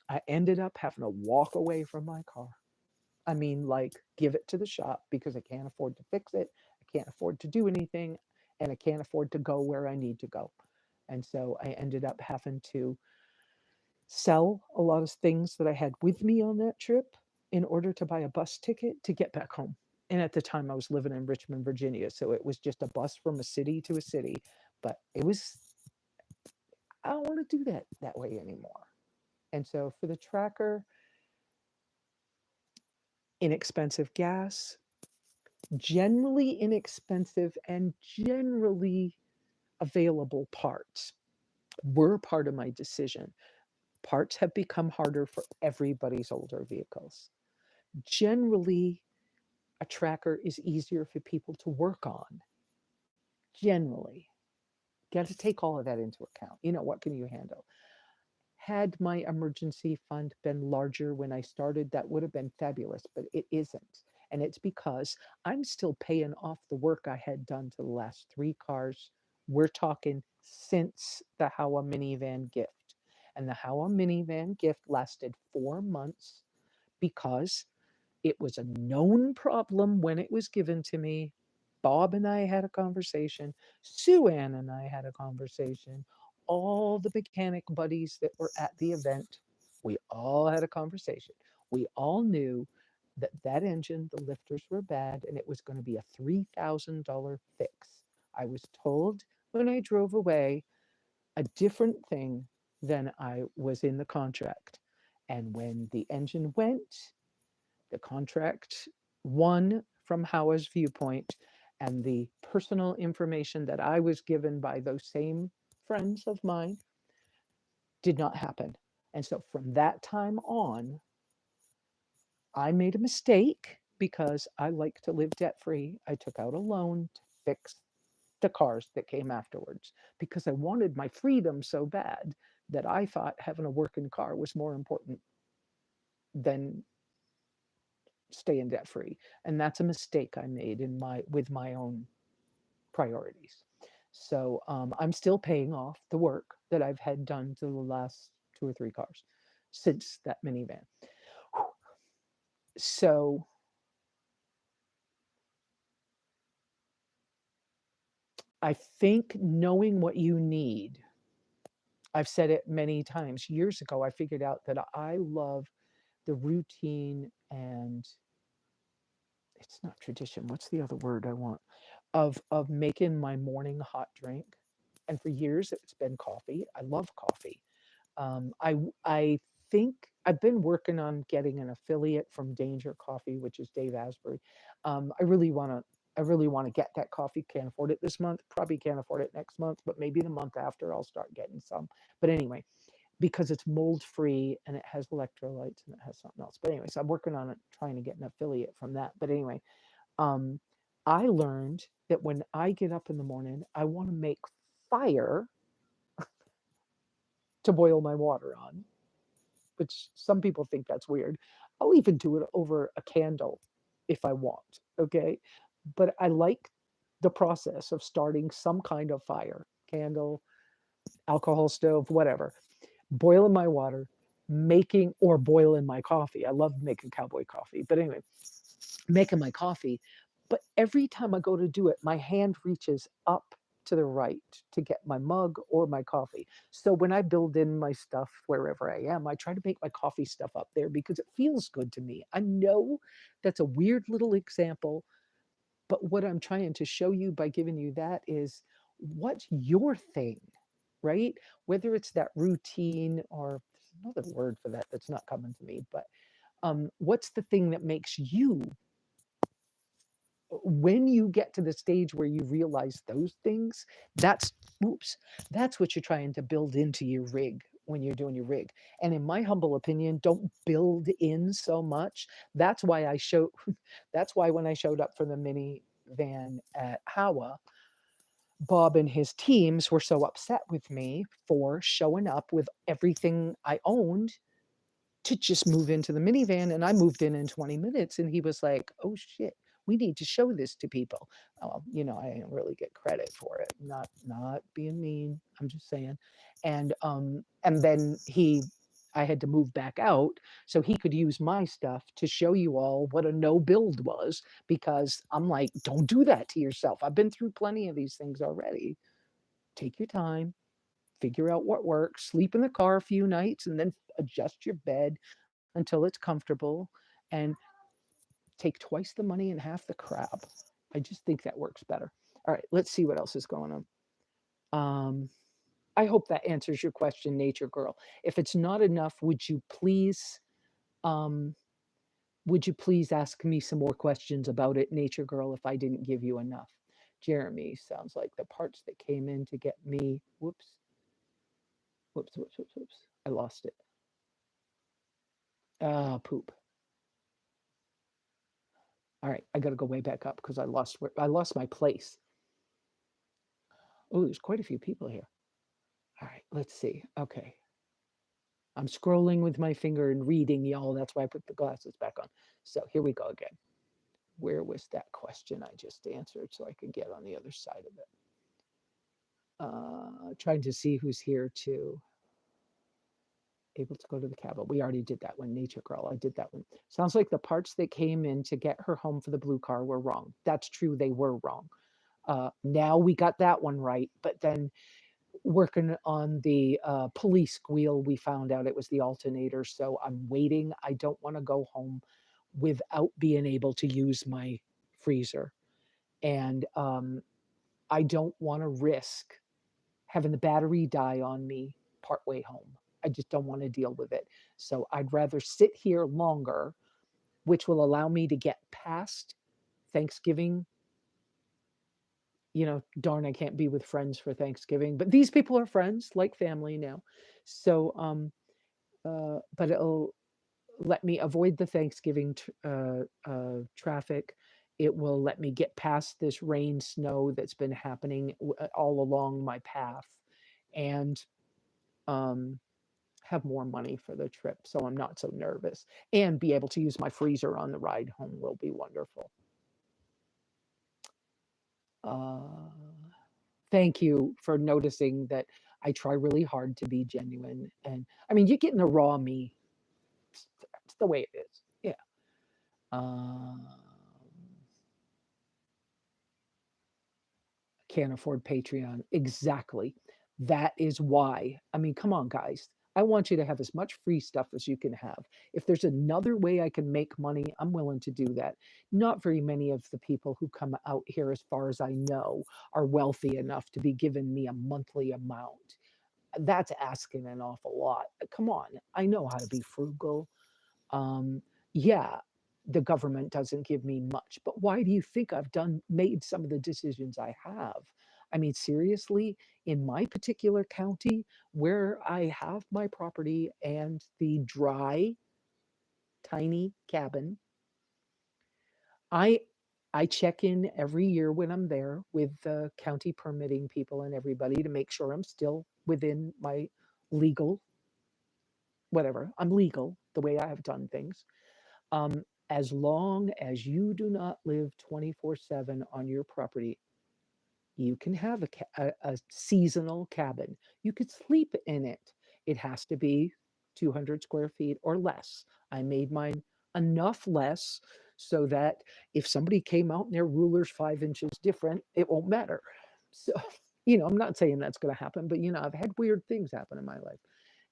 I ended up having to walk away from my car. I mean, like, give it to the shop because I can't afford to fix it. I can't afford to do anything, and I can't afford to go where I need to go. And so I ended up having to sell a lot of things that I had with me on that trip in order to buy a bus ticket to get back home. And at the time, I was living in Richmond, Virginia. So it was just a bus from a city to a city. But it was, I don't want to do that way anymore. And so for the tracker, inexpensive gas, generally inexpensive and generally available parts were part of my decision. Parts have become harder for everybody's older vehicles. Generally, a tracker is easier for people to work on. Generally, got to take all of that into account. What can you handle? Had my emergency fund been larger when I started, that would have been fabulous, but it isn't. And it's because I'm still paying off the work I had done to the last three cars. We're talking since the Howa minivan gift. And the Howa minivan gift lasted 4 months because it was a known problem when it was given to me. Bob and I had a conversation. Sue Ann and I had a conversation. All the mechanic buddies that were at the event, we all had a conversation. We all knew that that engine, the lifters were bad, and it was going to be a $3,000 fix. I was told when I drove away a different thing than I was in the contract. And when the engine went, the contract won from Howa's viewpoint, and the personal information that I was given by those same friends of mine did not happen. And so from that time on, I made a mistake because I like to live debt free. I took out a loan to fix the cars that came afterwards because I wanted my freedom so bad that I thought having a working car was more important than staying debt free. And that's a mistake I made with my own priorities. So I'm still paying off the work that I've had done to the last two or three cars since that minivan. So I think knowing what you need, I've said it many times. Years ago, I figured out that I love the routine and it's not tradition. What's the other word I want? Of making my morning hot drink. And for years it's been coffee. I love coffee. I think I've been working on getting an affiliate from Danger Coffee, which is Dave Asbury. I really want to. I really want to get that coffee. Can't afford it this month. Probably can't afford it next month, but maybe the month after I'll start getting some. But anyway, because it's mold free and it has electrolytes and it has something else. But anyway, so I'm working on it, trying to get an affiliate from that. But anyway, um, I learned that when I get up in the morning, I want to make fire to boil my water on, which some people think that's weird. I'll even do it over a candle if I want, okay? But I like the process of starting some kind of fire, candle, alcohol stove, whatever, boiling my water, making or boiling my coffee. I love making cowboy coffee. But anyway, making my coffee. But every time I go to do it, my hand reaches up to the right to get my mug or my coffee. So when I build in my stuff wherever I am, I try to make my coffee stuff up there because it feels good to me. I know that's a weird little example, but what I'm trying to show you by giving you that is what's your thing, right? Whether it's that routine or there's another word for that that's not coming to me, but what's the thing that makes you, when you get to the stage where you realize those things, that's, oops, that's what you're trying to build into your rig when you're doing your rig. And in my humble opinion, don't build in so much. That's why I show, that's why when I showed up for the minivan at Hawa, Bob and his teams were so upset with me for showing up with everything I owned to just move into the minivan. And I moved in 20 minutes and he was like, oh shit, we need to show this to people. I didn't really get credit for it. Not being mean. I'm just saying. And then I had to move back out so he could use my stuff to show you all what a no build was, because I'm like, don't do that to yourself. I've been through plenty of these things already. Take your time, figure out what works, sleep in the car a few nights, and then adjust your bed until it's comfortable, and take twice the money and half the crap. I just think that works better. All right, let's see what else is going on. Um, I hope that answers your question, Nature Girl. If it's not enough, um, would you please ask me some more questions about it, Nature Girl, if I didn't give you enough? Jeremy, sounds like the parts that came in to get me. Whoops. I lost it. Ah, poop. All right, I got to go way back up because I lost my place. Oh, there's quite a few people here. All right, let's see. Okay. I'm scrolling with my finger and reading, y'all. That's why I put the glasses back on. So here we go again. Where was that question I just answered so I could get on the other side of it? Trying to see who's here to able to go to the cabin. We already did that one. Nature Girl, I did that one. Sounds like the parts that came in to get her home for the blue car were wrong. That's true, they were wrong. Now we got that one right, but then working on the police squeal, we found out it was the alternator. So I'm waiting. I don't want to go home without being able to use my freezer. And I don't want to risk having the battery die on me partway home. I just don't want to deal with it. So I'd rather sit here longer, which will allow me to get past Thanksgiving. Darn, I can't be with friends for Thanksgiving, but these people are friends, like family now. So, but it'll let me avoid the Thanksgiving traffic. It will let me get past this rain, snow that's been happening all along my path, and um, have more money for the trip, so I'm not so nervous. And be able to use my freezer on the ride home will be wonderful. Uh, Thank you for noticing that I try really hard to be genuine. And I mean, you're getting the raw me. It's the way it is. Yeah. Um, can't afford Patreon. Exactly. That is why. I mean, come on, guys. I want you to have as much free stuff as you can have. If there's another way I can make money, I'm willing to do that. Not very many of the people who come out here, as far as I know, are wealthy enough to be giving me a monthly amount. That's asking an awful lot. Come on, I know how to be frugal. Yeah, the government doesn't give me much, but why do you think I've made some of the decisions I have? I mean, seriously, in my particular county where I have my property and the dry, tiny cabin, I I check in every year when I'm there with the county permitting people and everybody to make sure I'm still within my legal, whatever, I'm legal the way I have done things. Um, as long as you do not live 24/7 on your property, you can have a seasonal cabin. You could sleep in it. It has to be 200 square feet or less. I made mine enough less so that if somebody came out and their ruler's 5 inches different, it won't matter. So, I'm not saying that's going to happen, but I've had weird things happen in my life.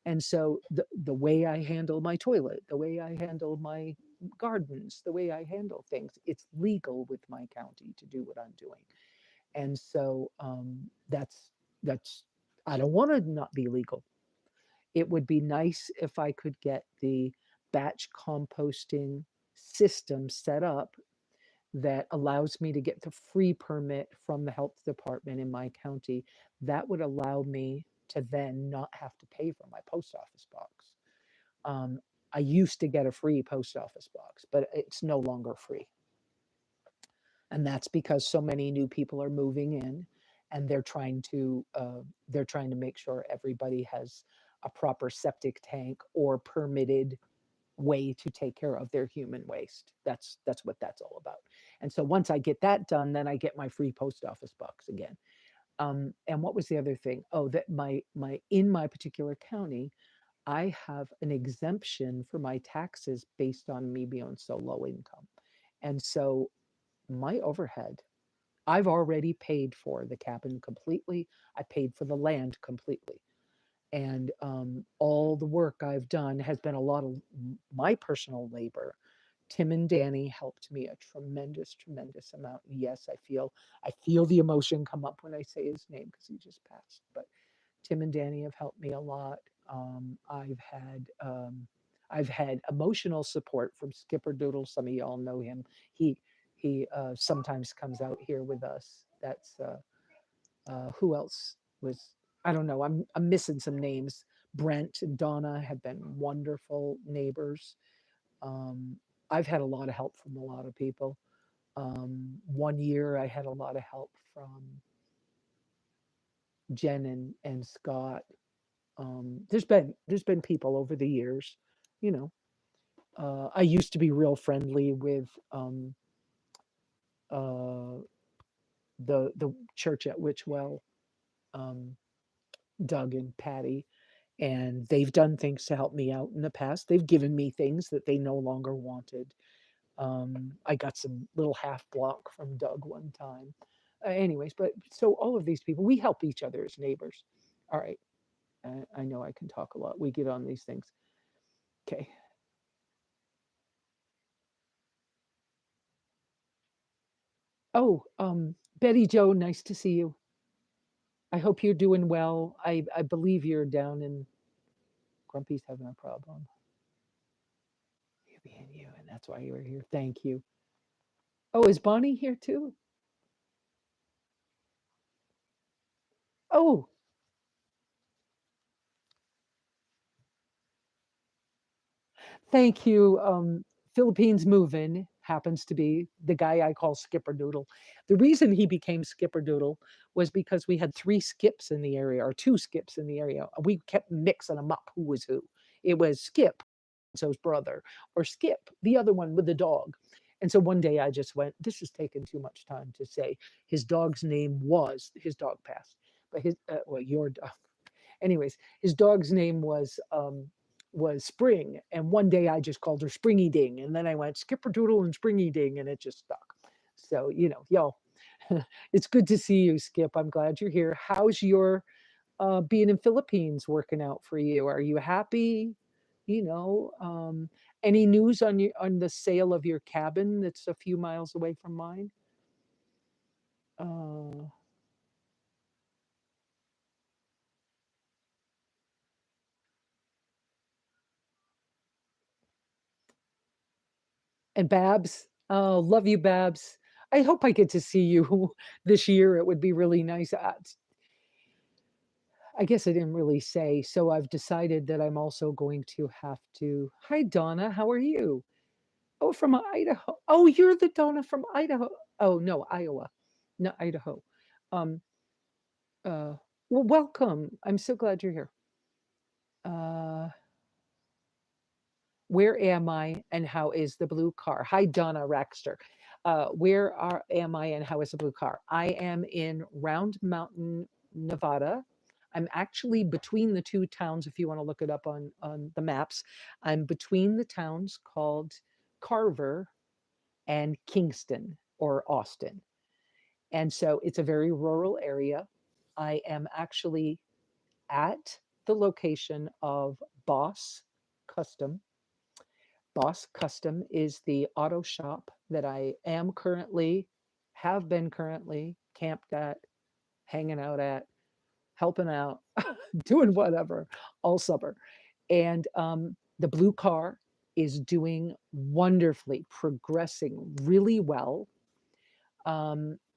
And so the way I handle my toilet, the way I handle my gardens, the way I handle things, it's legal with my county to do what I'm doing. And so that's I don't want to not be legal. It would be nice if I could get the batch composting system set up that allows me to get the free permit from the health department in my county. That would allow me to then not have to pay for my post office box. Um, I used to get a free post office box, but it's no longer free. And that's because so many new people are moving in, and they're trying to make sure everybody has a proper septic tank or permitted way to take care of their human waste. That's what that's all about. And so once I get that done, then I get my free post office box again. And what was the other thing? Oh, that my in my particular county, I have an exemption for my taxes based on me being so low income. And so my overhead, I've already paid for the cabin completely. I paid for the land completely. And all the work I've done has been a lot of my personal labor. Tim and Danny helped me a tremendous, tremendous amount. Yes, I feel the emotion come up when I say his name because he just passed. But Tim and Danny have helped me a lot. Um, I've had um, I've had emotional support from Skipper Doodle. Some of y'all know him. He sometimes comes out here with us. That's who else was, I don't know. I'm missing some names. Brent and Donna have been wonderful neighbors. Um, I've had a lot of help from a lot of people. One year I had a lot of help from Jen and Scott. There's been people over the years, you know. I used to be real friendly with uh, the church at Witchwell, um, Doug and Patty, and they've done things to help me out in the past. They've given me things that they no longer wanted. I got some little half block from Doug one time. Anyways, but so all of these people, we help each other as neighbors. All right. I know I can talk a lot. We get on these things. Okay. Oh, Betty Joe, nice to see you. I hope you're doing well. I believe you're down in Grumpy's having a problem. You being you, and that's why you were here. Thank you. Oh, is Bonnie here too? Oh, thank you. Philippines Movin' happens to be the guy I call Skipper Doodle. The reason he became Skipper Doodle was because we had three skips in the area, or two skips in the area. We kept mixing them up who was who. It was Skip, so's brother, or Skip, the other one with the dog. And so one day I just went, this is taking too much time to say. His dog passed, but your dog. Anyways, his dog's name was Spring, and one day I just called her Springy Ding, and then I went Skipper Doodle and Springy Ding, and it just stuck. So y'all, it's good to see you, Skip. I'm glad you're here. How's your being in Philippines working out for you? Are you happy? You know, any news on the sale of your cabin that's a few miles away from mine? Uh, and Babs, oh, love you, Babs. I hope I get to see you this year. It would be really nice. I guess I didn't really say. So I've decided that I'm also going to have to. Hi, Donna. How are you? Oh, from Idaho. Oh, you're the Donna from Idaho. Oh, no, Iowa, not Idaho. Um, uh, well, welcome. I'm so glad you're here. Uh, where am I and how is the blue car? Hi, Donna Raxter. Am I and how is the blue car? I am in Round Mountain, Nevada. I'm actually between the two towns. If you want to look it up on the maps, I'm between the towns called Carver and Kingston or Austin. And so it's a very rural area. I am actually at the location of Boss Custom. Boss Custom is the auto shop that I am currently, have been currently camped at, hanging out at, helping out, doing whatever all summer. And the blue car is doing wonderfully, progressing really well.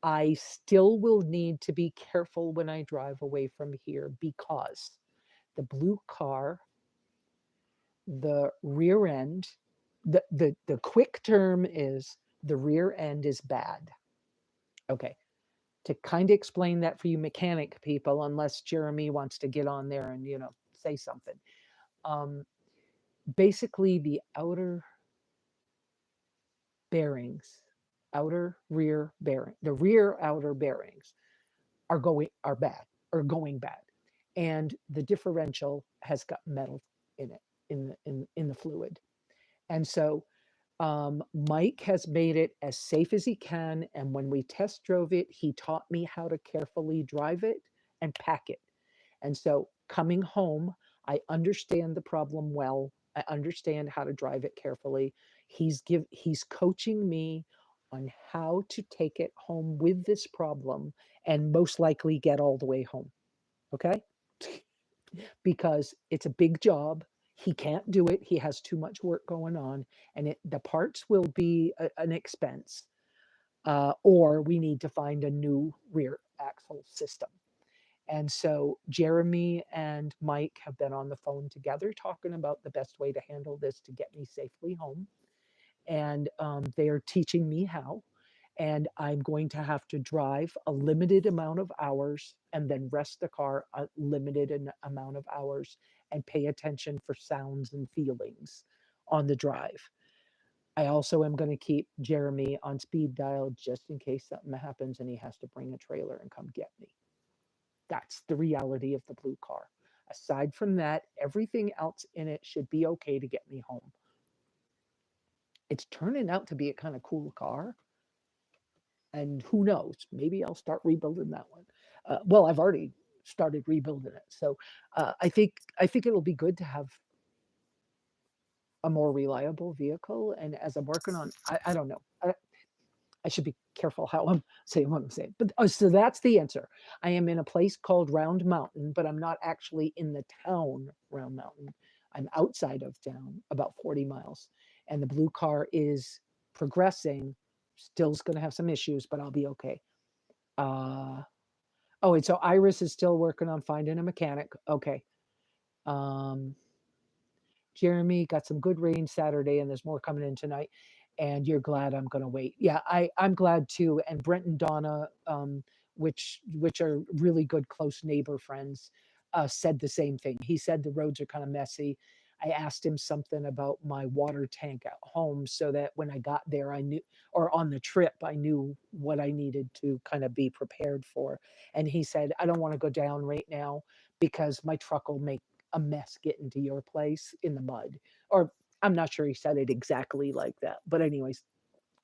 I still will need to be careful when I drive away from here because the blue car, the rear end, the quick term is the rear end is bad. Okay. To kind of explain that for you mechanic people, unless Jeremy wants to get on there and, say something. Um, Basically, the outer bearings, outer rear bearing, the rear outer bearings are bad or going bad, and the differential has got metal in it in the fluid, and so Mike has made it as safe as he can. And when we test drove it, he taught me how to carefully drive it and pack it. And so coming home, I understand the problem well. I understand how to drive it carefully. He's coaching me on how to take it home with this problem and most likely get all the way home. Okay? Because it's a big job. He can't do it. He has too much work going on, and the parts will be an expense. Or we need to find a new rear axle system. And so Jeremy and Mike have been on the phone together talking about the best way to handle this to get me safely home. And they are teaching me how. And I'm going to have to drive a limited amount of hours and then rest the car a limited amount of hours and pay attention for sounds and feelings on the drive. I also am going to keep Jeremy on speed dial just in case something happens and he has to bring a trailer and come get me. That's the reality of the blue car. Aside from that, everything else in it should be okay to get me home. It's turning out to be a kind of cool car. And who knows, maybe I'll start rebuilding that one. Well, I've already started rebuilding it. So I think it'll be good to have a more reliable vehicle. And as I'm working on, I don't know. I should be careful how I'm saying what I'm saying. But so that's the answer. I am in a place called Round Mountain, but I'm not actually in the town Round Mountain. I'm outside of town, about 40 miles. And the blue car is progressing. Still's going to have some issues, but I'll be okay. Uh, oh, and so Iris is still working on finding a mechanic. Okay. Um, Jeremy got some good rain Saturday, and there's more coming in tonight. And you're glad I'm going to wait. Yeah, I'm glad too. And Brent and Donna, which are really good close neighbor friends, said the same thing. He said the roads are kind of messy. I asked him something about my water tank at home so that when I got there, I knew, or on the trip, I knew what I needed to kind of be prepared for. And he said, I don't want to go down right now because my truck will make a mess getting to your place in the mud. Or I'm not sure he said it exactly like that. But, anyways,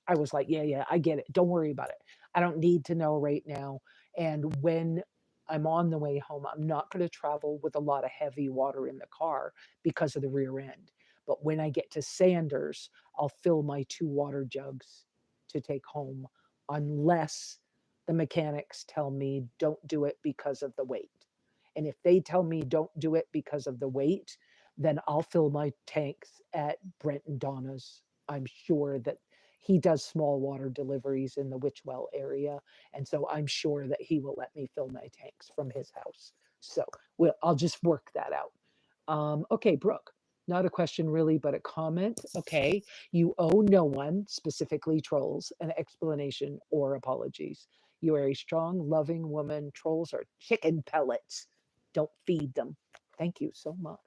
I was like, yeah, yeah, I get it. Don't worry about it. I don't need to know right now. And when I'm on the way home, I'm not going to travel with a lot of heavy water in the car because of the rear end. But when I get to Sanders, I'll fill my 2 water jugs to take home unless the mechanics tell me don't do it because of the weight. And if they tell me don't do it because of the weight, then I'll fill my tanks at Brent and Donna's. I'm sure that he does small water deliveries in the Witchwell area. And so I'm sure that he will let me fill my tanks from his house. So I'll just work that out. Okay, Brooke. Not a question really, but a comment. Okay. You owe no one, specifically trolls, an explanation or apologies. You are a strong, loving woman. Trolls are chicken pellets. Don't feed them. Thank you so much.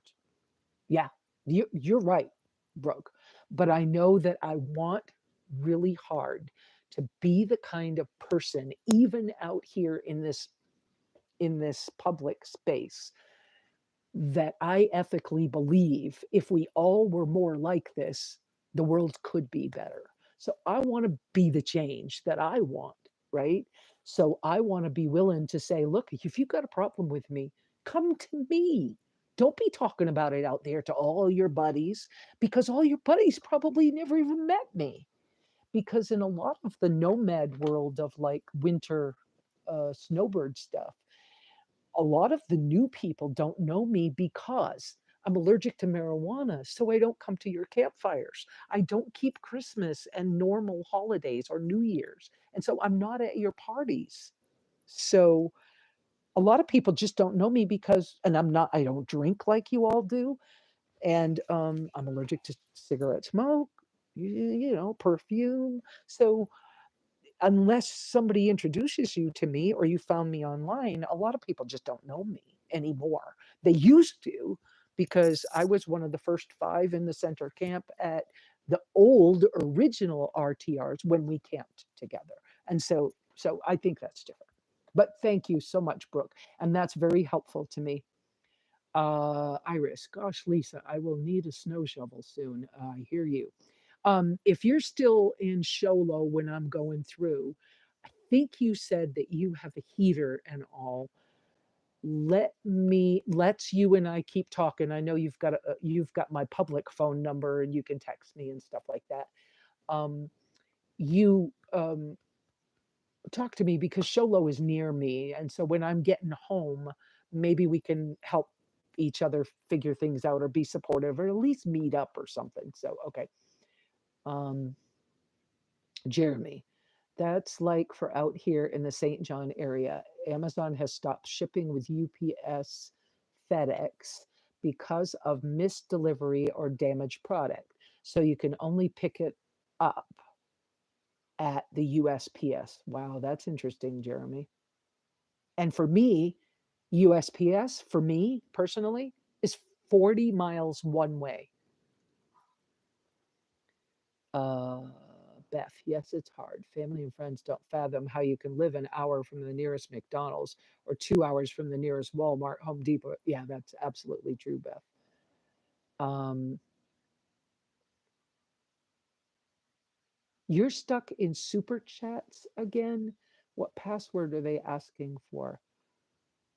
Yeah, you're right, Brooke. But I know that I want really hard to be the kind of person, even out here in this public space, that I ethically believe if we all were more like this, the world could be better. So I want to be the change that I want, right? So I want to be willing to say, look, if you've got a problem with me, come to me. Don't be talking about it out there to all your buddies because all your buddies probably never even met me. Because in a lot of the nomad world of like winter snowbird stuff, a lot of the new people don't know me because I'm allergic to marijuana, so I don't come to your campfires. I don't keep Christmas and normal holidays or New Year's. And so I'm not at your parties. So a lot of people just don't know me because, and I don't drink like you all do. And I'm allergic to cigarette smoke, perfume. So unless somebody introduces you to me or you found me online, a lot of people just don't know me anymore. They used to because I was one of the first five in the center camp at the old original RTRs when we camped together. And so I think that's different. But thank you so much, Brooke. And that's very helpful to me. Iris, gosh, Lesa, I will need a snow shovel soon. I hear you. If you're still in Sholo when I'm going through, I think you said that you have a heater and all. Let's you and I keep talking. I know you've got my public phone number and you can text me and stuff like that. You talk to me because Sholo is near me, and so when I'm getting home, maybe we can help each other figure things out or be supportive or at least meet up or something. So okay. Um, Jeremy, that's like for out here in the St. John area. Amazon has stopped shipping with UPS, FedEx because of missed delivery or damaged product. So you can only pick it up at the USPS. Wow, that's interesting, Jeremy. And for me, USPS, for me personally, is 40 miles one way. Uh, Beth, yes, it's hard. Family and friends don't fathom how you can live an hour from the nearest McDonald's or 2 hours from the nearest Walmart, Home Depot. Yeah, that's absolutely true, Beth. Um, you're stuck in super chats again. What password are they asking for?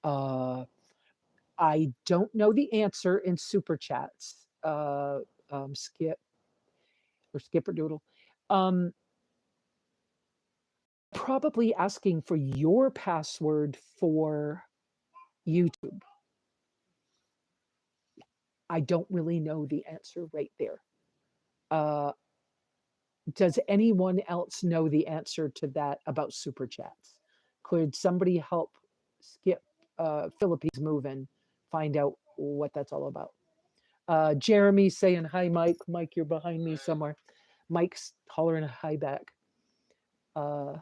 Uh, I don't know the answer in super chats. Skip or Skipperdoodle. Um, probably asking for your password for YouTube. I don't really know the answer right there. Uh, does anyone else know the answer to that about super chats? Could somebody help Skip Philippines move and find out what that's all about? Jeremy saying hi, Mike. Mike, you're behind me somewhere. Mike's hollering a hi back. Uh,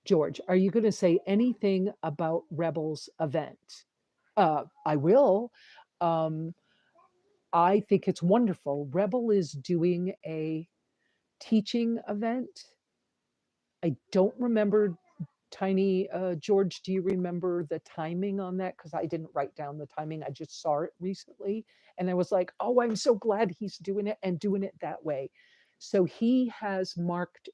George, are you going to say anything about Rebels event? I will. Um, I think it's wonderful. Rebel is doing a teaching event. I don't remember Tiny George. Do you remember the timing on that? Because I didn't write down the timing. I just saw it recently, and I was like, "Oh, I'm so glad he's doing it and doing it that way." So he has marked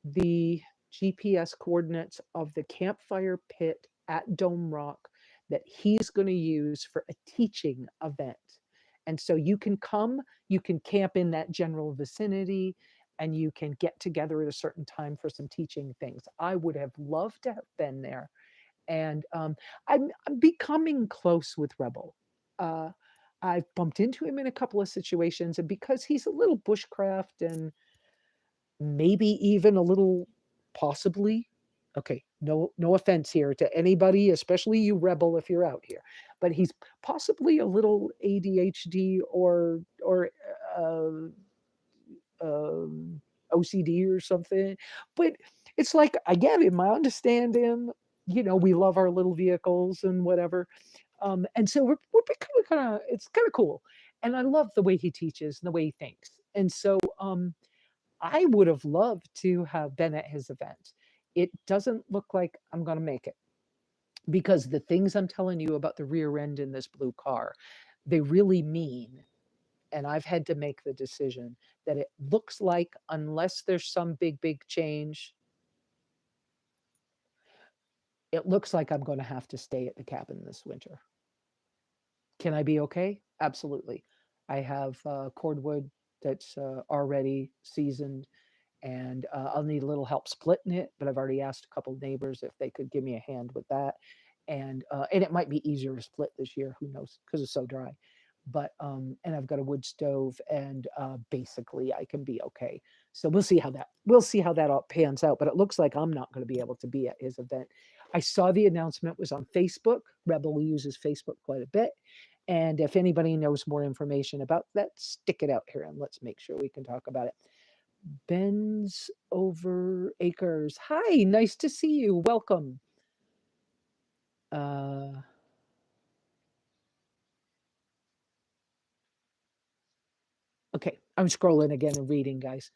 the GPS coordinates of the campfire pit at Dome Rock that he's going to use for a teaching event. And so you can come, you can camp in that general vicinity, and you can get together at a certain time for some teaching things. I would have loved to have been there. And I'm becoming close with Rebel. Uh, I've bumped into him in a couple of situations, and because he's a little bushcraft and maybe even a little possibly okay, No offense here to anybody, especially you rebel if you're out here, but he's possibly a little ADHD or uh, um, OCD or something. But it's like I get him, I understand him. We love our little vehicles and whatever. And so we're becoming kind of it's kind of cool. And I love the way he teaches and the way he thinks. And so I would have loved to have been at his event. It doesn't look like I'm going to make it because the things I'm telling you about the rear end in this blue car, they really mean, and I've had to make the decision that it looks like unless there's some big change, it looks like I'm going to have to stay at the cabin this winter. Can I be okay? Absolutely. I have cordwood that's already seasoned, and I'll need a little help splitting it. But I've already asked a couple neighbors if they could give me a hand with that, and it might be easier to split this year. Who knows? Because it's so dry. But and I've got a wood stove, and basically I can be okay. So we'll see how that all pans out. But it looks like I'm not going to be able to be at his event. I saw the announcement was on Facebook. Rebel uses Facebook quite a bit. And if anybody knows more information about that, stick it out here and let's make sure we can talk about it. Ben's over acres. Hi, nice to see you. Welcome. Uh, okay, I'm scrolling again and reading, guys.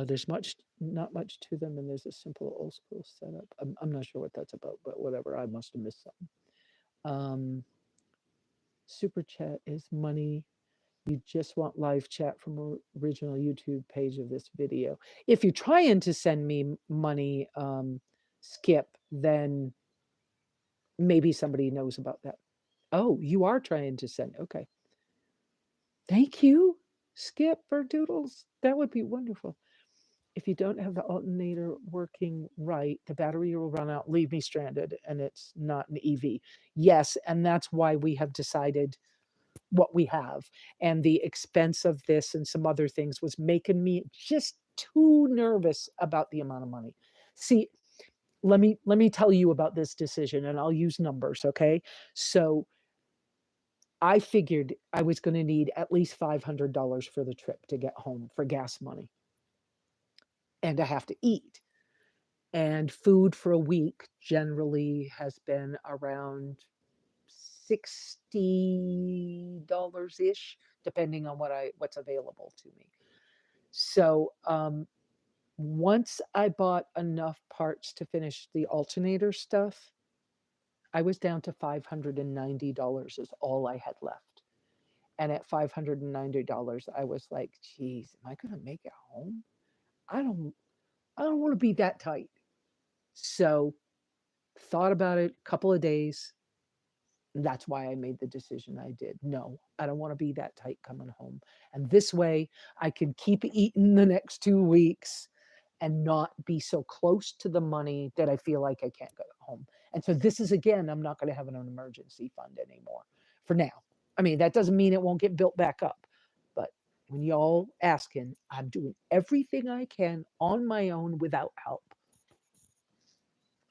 There's not much to them, and there's a simple old school setup. I'm not sure what that's about, but whatever. I must have missed something. Um, Super chat is money. You just want live chat from original YouTube page of this video. If you're trying to send me money, Skip, then maybe somebody knows about that. Oh, you are trying to send. Okay. Thank you, Skip, for doodles. That would be wonderful. If you don't have the alternator working right, the battery will run out, leave me stranded, and it's not an EV. Yes, and that's why we have decided what we have. And the expense of this and some other things was making me just too nervous about the amount of money. See, let me tell you about this decision, and I'll use numbers, okay? So I figured I was going to need at least $500 for the trip to get home for gas money, and I have to eat. And food for a week generally has been around $60 ish, depending on what's available to me. So once I bought enough parts to finish the alternator stuff, I was down to $590 is all I had left. And at $590, I was like, geez, am I gonna make it home? I don't I don't want to be that tight. So thought about it a couple of days. That's why I made the decision I did. No, I don't want to be that tight coming home. And this way I can keep eating the next 2 weeks and not be so close to the money that I feel like I can't go home. And so this is again, I'm not going to have an emergency fund anymore for now. I mean, that doesn't mean it won't get built back up. But when y'all asking, I'm doing everything I can on my own without help.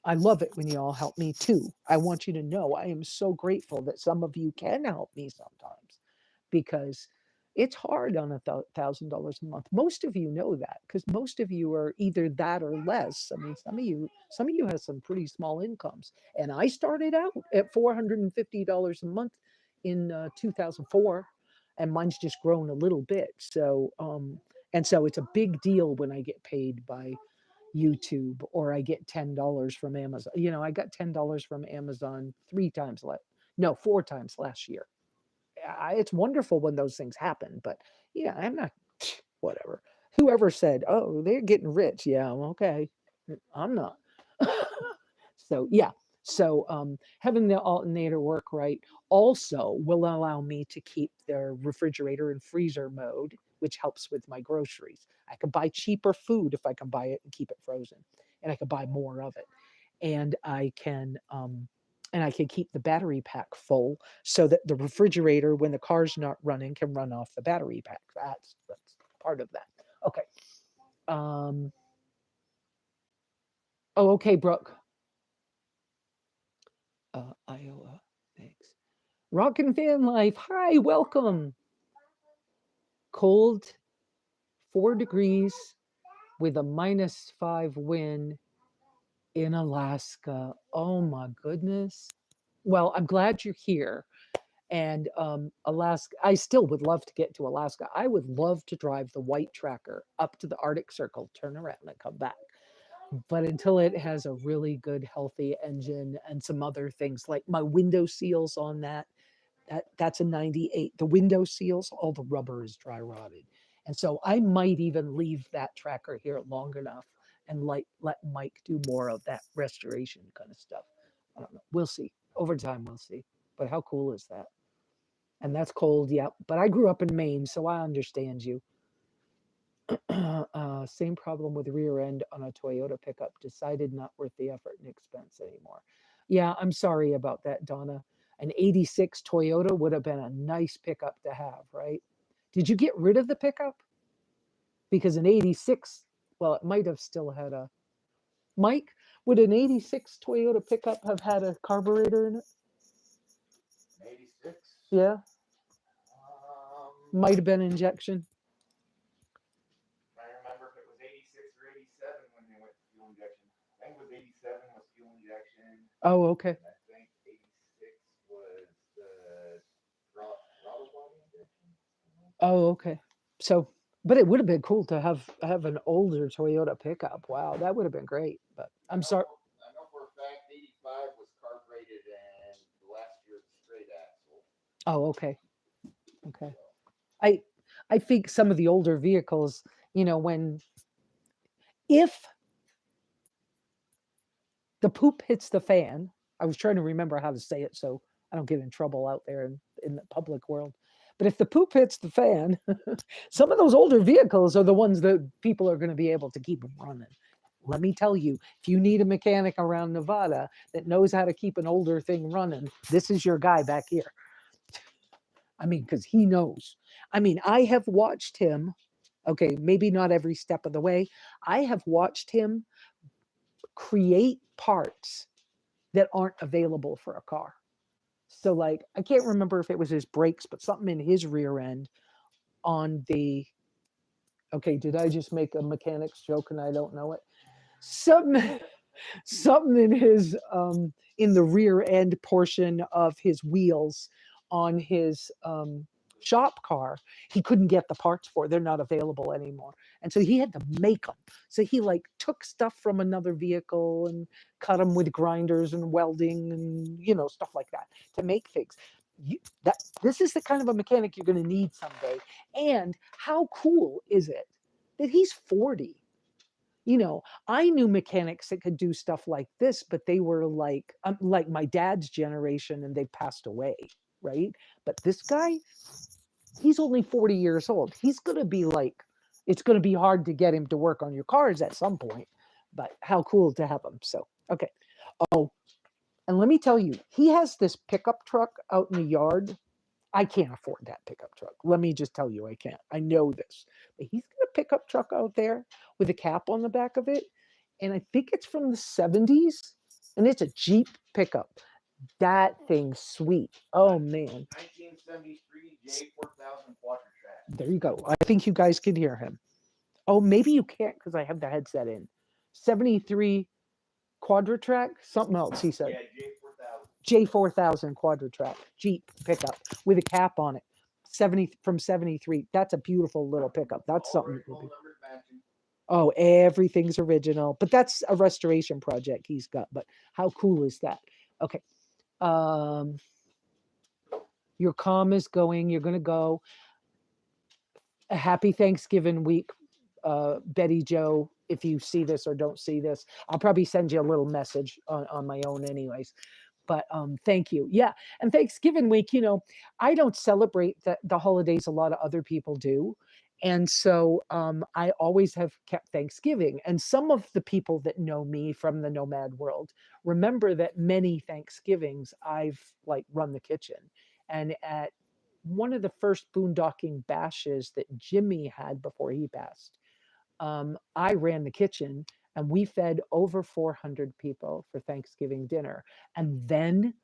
I love it when you all help me too. I want you to know I am so grateful that some of you can help me sometimes because it's hard on $1,000 a month. Most of you know that because most of you are either that or less. I mean, some of you have some pretty small incomes, and I started out at $450 a month in 2004, and mine's just grown a little bit. So it's a big deal when I get paid by YouTube or I get $10 from Amazon. I got $10 from Amazon 3 times no, 4 times last year. It's wonderful when those things happen, but I'm not whatever. Whoever said, "Oh, they're getting rich." Yeah, okay. I'm not. So, yeah. So, having the alternator work right also will allow me to keep the refrigerator and freezer mode, which helps with my groceries. I can buy cheaper food if I can buy it and keep it frozen, and I can buy more of it. And I can and I can keep the battery pack full so that the refrigerator, when the car's not running, can run off the battery pack. That's part of that. Okay. Um, oh, okay, Brooke. Iowa. Thanks. Rockin' Van Life. Hi, welcome. Cold, 4 degrees with a -5 wind in Alaska. Oh my goodness. Well, I'm glad you're here. And Alaska, I still would love to get to Alaska. I would love to drive the white tracker up to the Arctic Circle, turn around and come back. But until it has a really good, healthy engine and some other things like my window seals on that's a 98. The window seals, all the rubber is dry rotted. And so I might even leave that tracker here long enough and let Mike do more of that restoration kind of stuff. I don't know. We'll see. Over time, we'll see. But how cool is that? And that's cold, yeah. But I grew up in Maine, so I understand you. Same problem with rear end on a Toyota pickup. Decided not worth the effort and expense anymore. Yeah, I'm sorry about that, Donna. An 86 Toyota would have been a nice pickup to have, right? Did you get rid of the pickup? Because an 86, well, it might have still had a. Mike, would an 86 Toyota pickup have had a carburetor in it? 86? Yeah. Might have been injection. I remember if it was 86 or 87 when they went to fuel injection. I think it was 87 was fuel injection. Oh, okay. I think 86 was the throttle body injection. Oh, okay. So, but it would have been cool to have an older Toyota pickup. Wow, that would have been great. But I'm sorry. I know for a fact 85 was carbureted and the last year was straight axle. Oh, okay. Okay. I think some of the older vehicles, when if the poop hits the fan, I was trying to remember how to say it so I don't get in trouble out there in the public world. But if the poop hits the fan, some of those older vehicles are the ones that people are going to be able to keep them running. Let me tell you, if you need a mechanic around Nevada that knows how to keep an older thing running, this is your guy back here. I mean, because he knows. I mean, I have watched him, okay, maybe not every step of the way. I have watched him create parts that aren't available for a car. So, like, I can't remember if it was his brakes, but something in his rear end on the. Okay, did I just make a mechanic's joke and I don't know it? Something in his in the rear end portion of his wheels on his shop car, he couldn't get the parts for. They're not available anymore, and so he had to make them. So he like took stuff from another vehicle and cut them with grinders and welding and stuff like that to make things. This is the kind of a mechanic you're going to need someday. And how cool is it that he's 40? I knew mechanics that could do stuff like this, but they were like my dad's generation and they passed away, right? But this guy, he's only 40 years old. He's going to be like, it's going to be hard to get him to work on your cars at some point, but how cool to have him. So, okay. Oh, and let me tell you, he has this pickup truck out in the yard. I can't afford that pickup truck. Let me just tell you, I can't. I know this. But he's got a pickup truck out there with a cap on the back of it. And I think it's from the 70s. And it's a Jeep pickup. That thing's sweet. Oh, man. 1973 J4000 Quadra-Track. There you go. I think you guys can hear him. Oh, maybe you can't because I have the headset in. 73 Quadra-Track? Something else, he said. Yeah, J4000 Quadra-Track Jeep pickup with a cap on it. 70 from 73. That's a beautiful little pickup. That's something. Oh, everything's original. But that's a restoration project he's got. But how cool is that? Okay. Your calm is going. You're going to go. A happy Thanksgiving week, Betty Joe. If you see this or don't see this, I'll probably send you a little message on my own anyways. But thank you. Yeah. And Thanksgiving week, I don't celebrate the holidays a lot of other people do. And so I always have kept Thanksgiving. And some of the people that know me from the nomad world remember that many Thanksgivings I've like run the kitchen. And at one of the first boondocking bashes that Jimmy had before he passed, I ran the kitchen and we fed over 400 people for Thanksgiving dinner. And then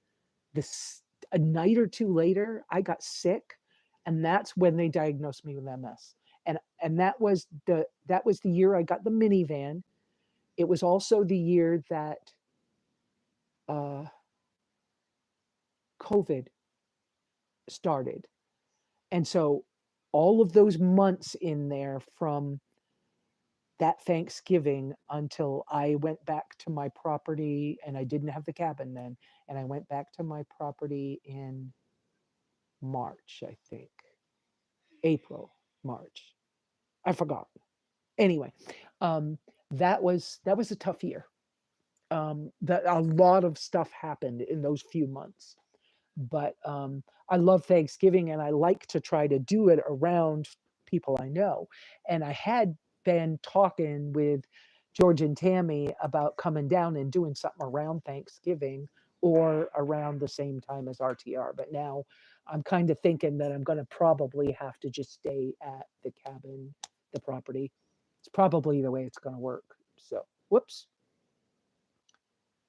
this a night or two later, I got sick, and that's when they diagnosed me with MS. And that was the year I got the minivan. It was also the year that uh, COVID started, and so all of those months in there from that Thanksgiving until I went back to my property, and I didn't have the cabin then, and I went back to my property in March, I think. April, March. I forgot. Anyway, um, that was a tough year. That a lot of stuff happened in those few months. But I love Thanksgiving, and I like to try to do it around people I know. And I had been talking with George and Tammy about coming down and doing something around Thanksgiving or around the same time as RTR. But now I'm kind of thinking that I'm going to probably have to just stay at the cabin, the property. It's probably the way it's going to work. So, whoops,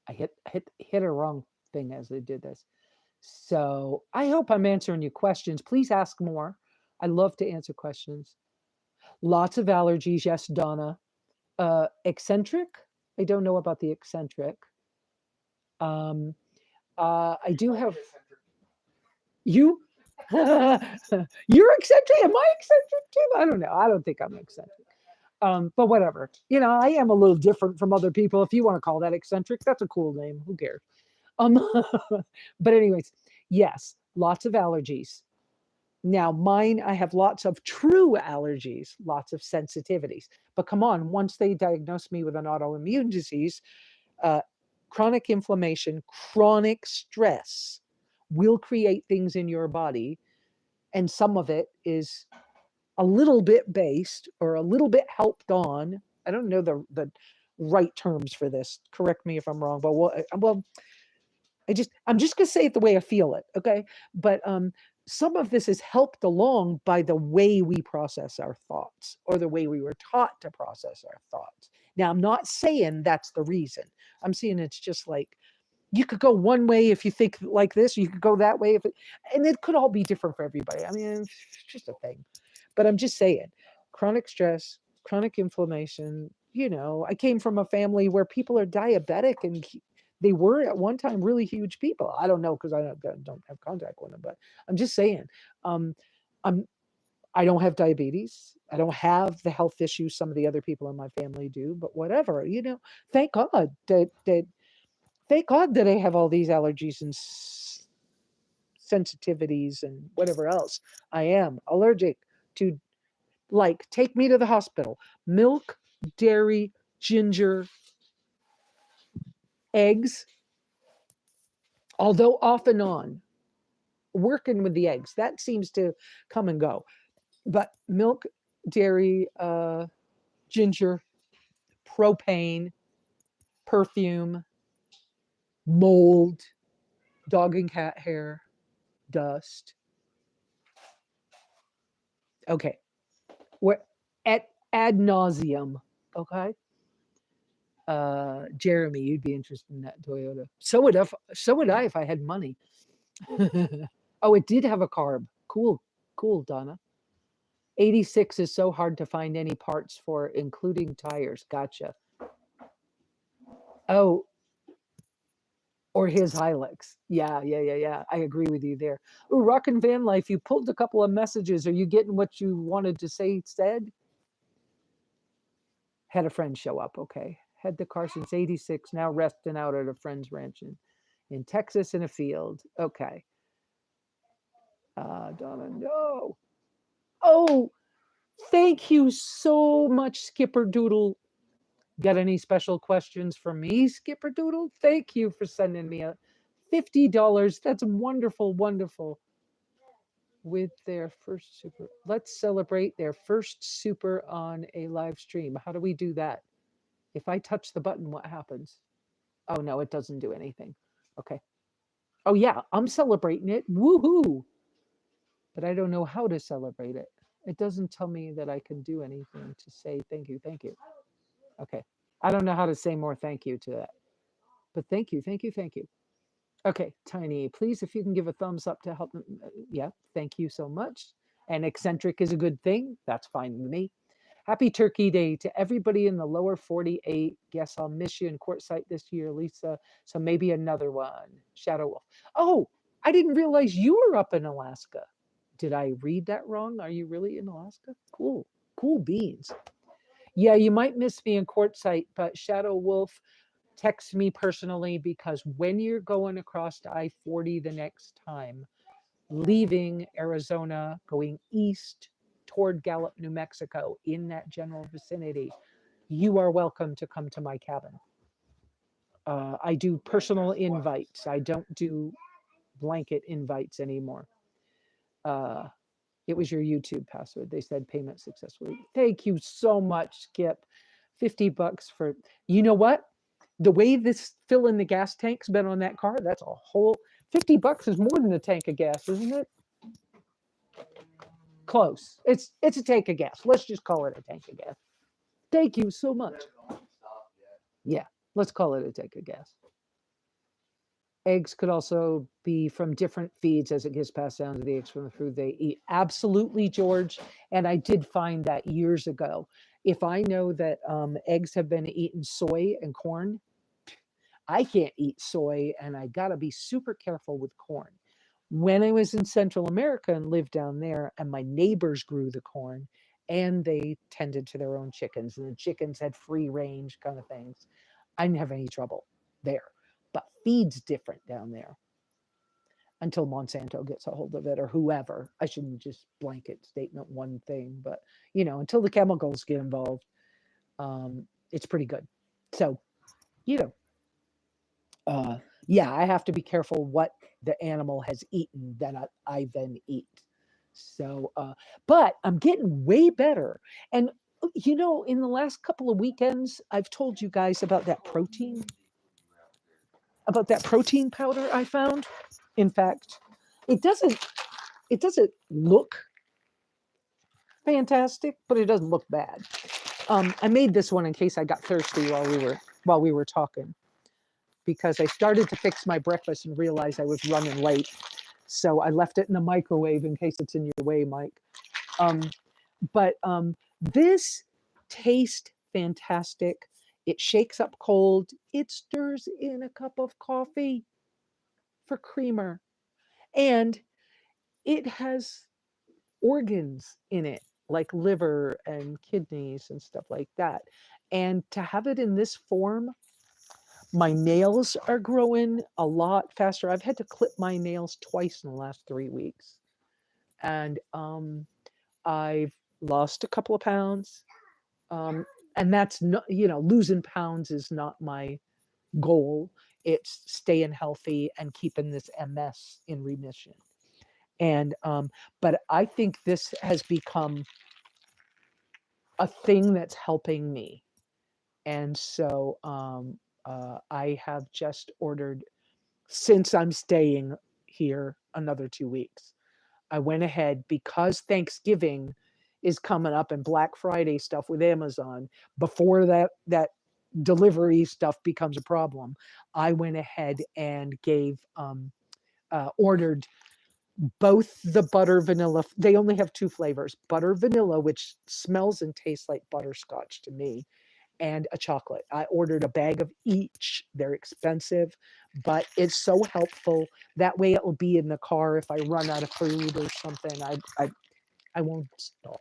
I hit a wrong thing as I did this. So I hope I'm answering your questions. Please ask more. I love to answer questions. Lots of allergies. Yes, Donna. Eccentric. I don't know about the eccentric. Um, I do have you. You're eccentric. Am I eccentric too? I don't know. I don't think I'm eccentric. But whatever. I am a little different from other people. If you want to call that eccentric, that's a cool name. Who cares? Um, but anyways, yes, lots of allergies. Now, mine, I have lots of true allergies, lots of sensitivities. But come on, once they diagnose me with an autoimmune disease, uh, chronic inflammation, chronic stress will create things in your body. And some of it is a little bit based or a little bit helped on. I don't know the right terms for this. Correct me if I'm wrong, but well, I'm just gonna say it the way I feel it, okay? But some of this is helped along by the way we process our thoughts or the way we were taught to process our thoughts. Now, I'm not saying that's the reason. I'm saying it's just like you could go one way if you think like this, you could go that way and it could all be different for everybody. I mean, it's just a thing. But I'm just saying, chronic stress, chronic inflammation. I came from a family where people are diabetic and they were at one time really huge people. I don't know because I don't have contact with them, but I'm just saying, um, I'm I don't have diabetes. I don't have the health issues some of the other people in my family do. But whatever, thank God thank God that I have all these allergies and sensitivities and whatever else. I am allergic to, like, take me to the hospital. Milk, dairy, ginger, eggs, although off and on, working with the eggs, that seems to come and go. But milk, dairy, ginger, propane, perfume, mold, dog and cat hair, dust. Okay. We're at ad nauseum. Okay. Jeremy, you'd be interested in that Toyota. So would I if I had money. Oh, it did have a carb. Cool, Donna. 86 is so hard to find any parts for, including tires. Gotcha. Oh, or his Hilux. Yeah. I agree with you there. Oh, Rockin' Van Life, you pulled a couple of messages. Are you getting what you wanted to say said? Had a friend show up. Okay. Had the car since 86, now resting out at a friend's ranch in Texas in a field. Okay. Donna, no. Oh, thank you so much, Skipper Doodle. Got any special questions for me, Skipper Doodle? Thank you for sending me a $50. That's wonderful, wonderful. with their first super. Let's celebrate their first super on a live stream. How do we do that? If I touch the button, what happens? Oh, no, it doesn't do anything. Okay. Oh, yeah, I'm celebrating it. Woohoo. But I don't know how to celebrate it. It doesn't tell me that I can do anything to say thank you, thank you. Okay. I don't know how to say more thank you to that. But thank you, thank you, thank you. Okay, Tiny, please, if you can give a thumbs up to help. Yeah, thank you so much. And eccentric is a good thing. That's fine with me. Happy Turkey Day to everybody in the lower 48. Guess I'll miss you in Quartzsite this year, Lesa. So maybe another one. Shadow Wolf. Oh, I didn't realize you were up in Alaska. Did I read that wrong? Are you really in Alaska? Cool. Cool beans. Yeah, you might miss me in Quartzsite, but Shadow Wolf, text me personally, because when you're going across to I-40 the next time, leaving Arizona, going east toward Gallup, New Mexico, in that general vicinity, you are welcome to come to my cabin. I do personal invites. I don't do blanket invites anymore. It was your YouTube password. They said payment successfully. Thank you so much, Skip. $50 for, you know what? The way this fill in the gas tank's been on that car, that's a whole $50 is more than a tank of gas, isn't it? Close. It's a tank of gas. Let's just call it a tank of gas. Thank you so much. Yeah, let's call it a tank of gas. Eggs could also be from different feeds as it gets passed down to the eggs from the food they eat. Absolutely, George. And I did find that years ago. If I know that eggs have been eaten soy and corn, I can't eat soy, and I got to be super careful with corn. When I was in Central America and lived down there, and my neighbors grew the corn, and they tended to their own chickens, and the chickens had free range kind of things, I didn't have any trouble there. But feed's different down there until Monsanto gets a hold of it, or whoever. I shouldn't just blanket statement one thing, but until the chemicals get involved, it's pretty good. So, yeah, I have to be careful what the animal has eaten that I then eat. So, but I'm getting way better. And, in the last couple of weekends, I've told you guys about that protein powder I found. In fact, it doesn't look fantastic, but it doesn't look bad. I made this one in case I got thirsty while we were talking, because I started to fix my breakfast and realized I was running late. So I left it in the microwave in case it's in your way, Mike. But this tastes fantastic. It shakes up cold. It stirs in a cup of coffee for creamer. And it has organs in it, like liver and kidneys and stuff like that. And to have it in this form, my nails are growing a lot faster. I've had to clip my nails twice in the last 3 weeks. And I've lost a couple of pounds. And that's not, losing pounds is not my goal. It's staying healthy and keeping this MS in remission. And but I think this has become a thing that's helping me. And so I have just ordered, since I'm staying here another 2 weeks, I went ahead, because Thanksgiving is coming up and Black Friday stuff with Amazon, before that delivery stuff becomes a problem. I went ahead and ordered both the butter vanilla. They only have 2 flavors: butter vanilla, which smells and tastes like butterscotch to me, and a chocolate. I ordered a bag of each. They're expensive, but it's so helpful. That way it will be in the car if I run out of food or something. I won't starve.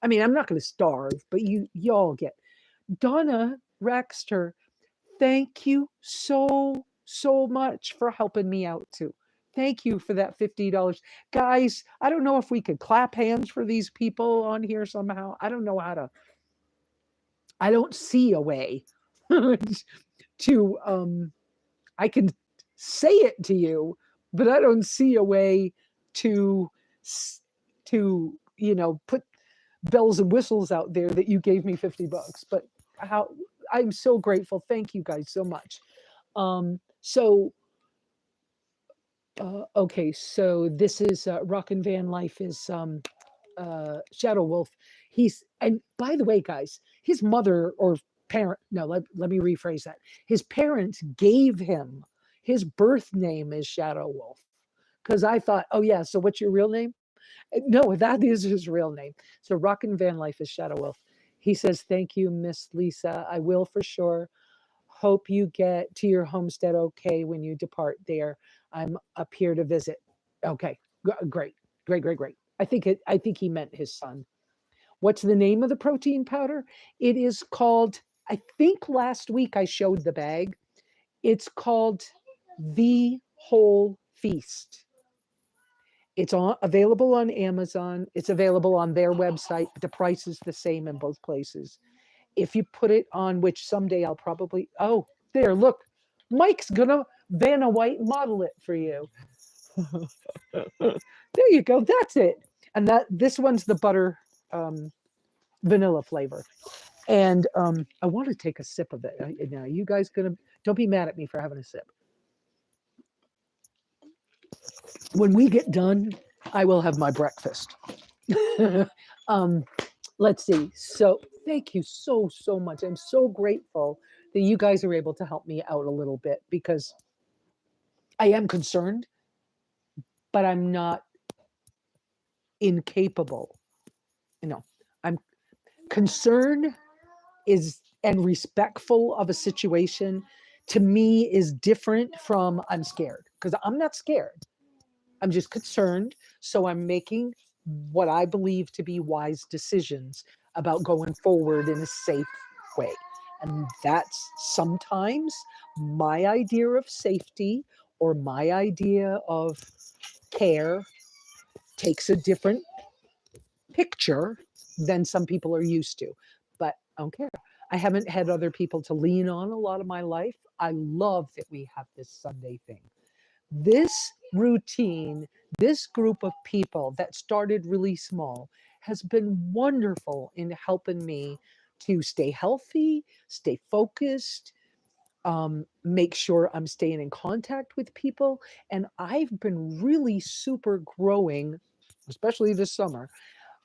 I mean, I'm not going to starve, but y'all get. Donna Rexter, thank you so much for helping me out too. Thank you for that $50. Guys, I don't know if we could clap hands for these people on here somehow. I don't know how to. I don't see a way to I can say it to you, but I don't see a way to to, put bells and whistles out there that you gave me $50, but how I'm so grateful. Thank you guys so much. So okay, so this is Rockin' Van Life is Shadow Wolf. And by the way, guys, his mother or parent, no, let me rephrase that. His parents gave him his birth name is Shadow Wolf. Because I thought, oh yeah, so what's your real name? No, that is his real name. So Rockin' Van Life is Shadow Wolf. He says, thank you, Miss Lesa. I will for sure. Hope you get to your homestead okay when you depart there. I'm up here to visit. Okay, great. I think he meant his son. What's the name of the protein powder? It is called, I think last week I showed the bag. It's called The Whole Feast. It's available on Amazon. It's available on their website. The price is the same in both places. If you put it on, which someday I'll probably, oh, there, look, Mike's gonna Vanna White model it for you. There you go. That's it. And this one's the butter vanilla flavor. And I want to take a sip of it. Now, you guys don't be mad at me for having a sip. When we get done, I will have my breakfast. Let's see. So thank you so much. I'm so grateful that you guys are able to help me out a little bit, because I am concerned, but I'm not incapable. I'm concerned and respectful of a situation, to me, is different from I'm scared, because I'm not scared. I'm just concerned. So I'm making what I believe to be wise decisions about going forward in a safe way. And that's sometimes my idea of safety or my idea of care takes a different picture than some people are used to. But I don't care. I haven't had other people to lean on a lot of my life. I love that we have this Sunday thing. This routine, this group of people that started really small, has been wonderful in helping me to stay healthy, stay focused, make sure I'm staying in contact with people. And I've been really super growing, especially this summer,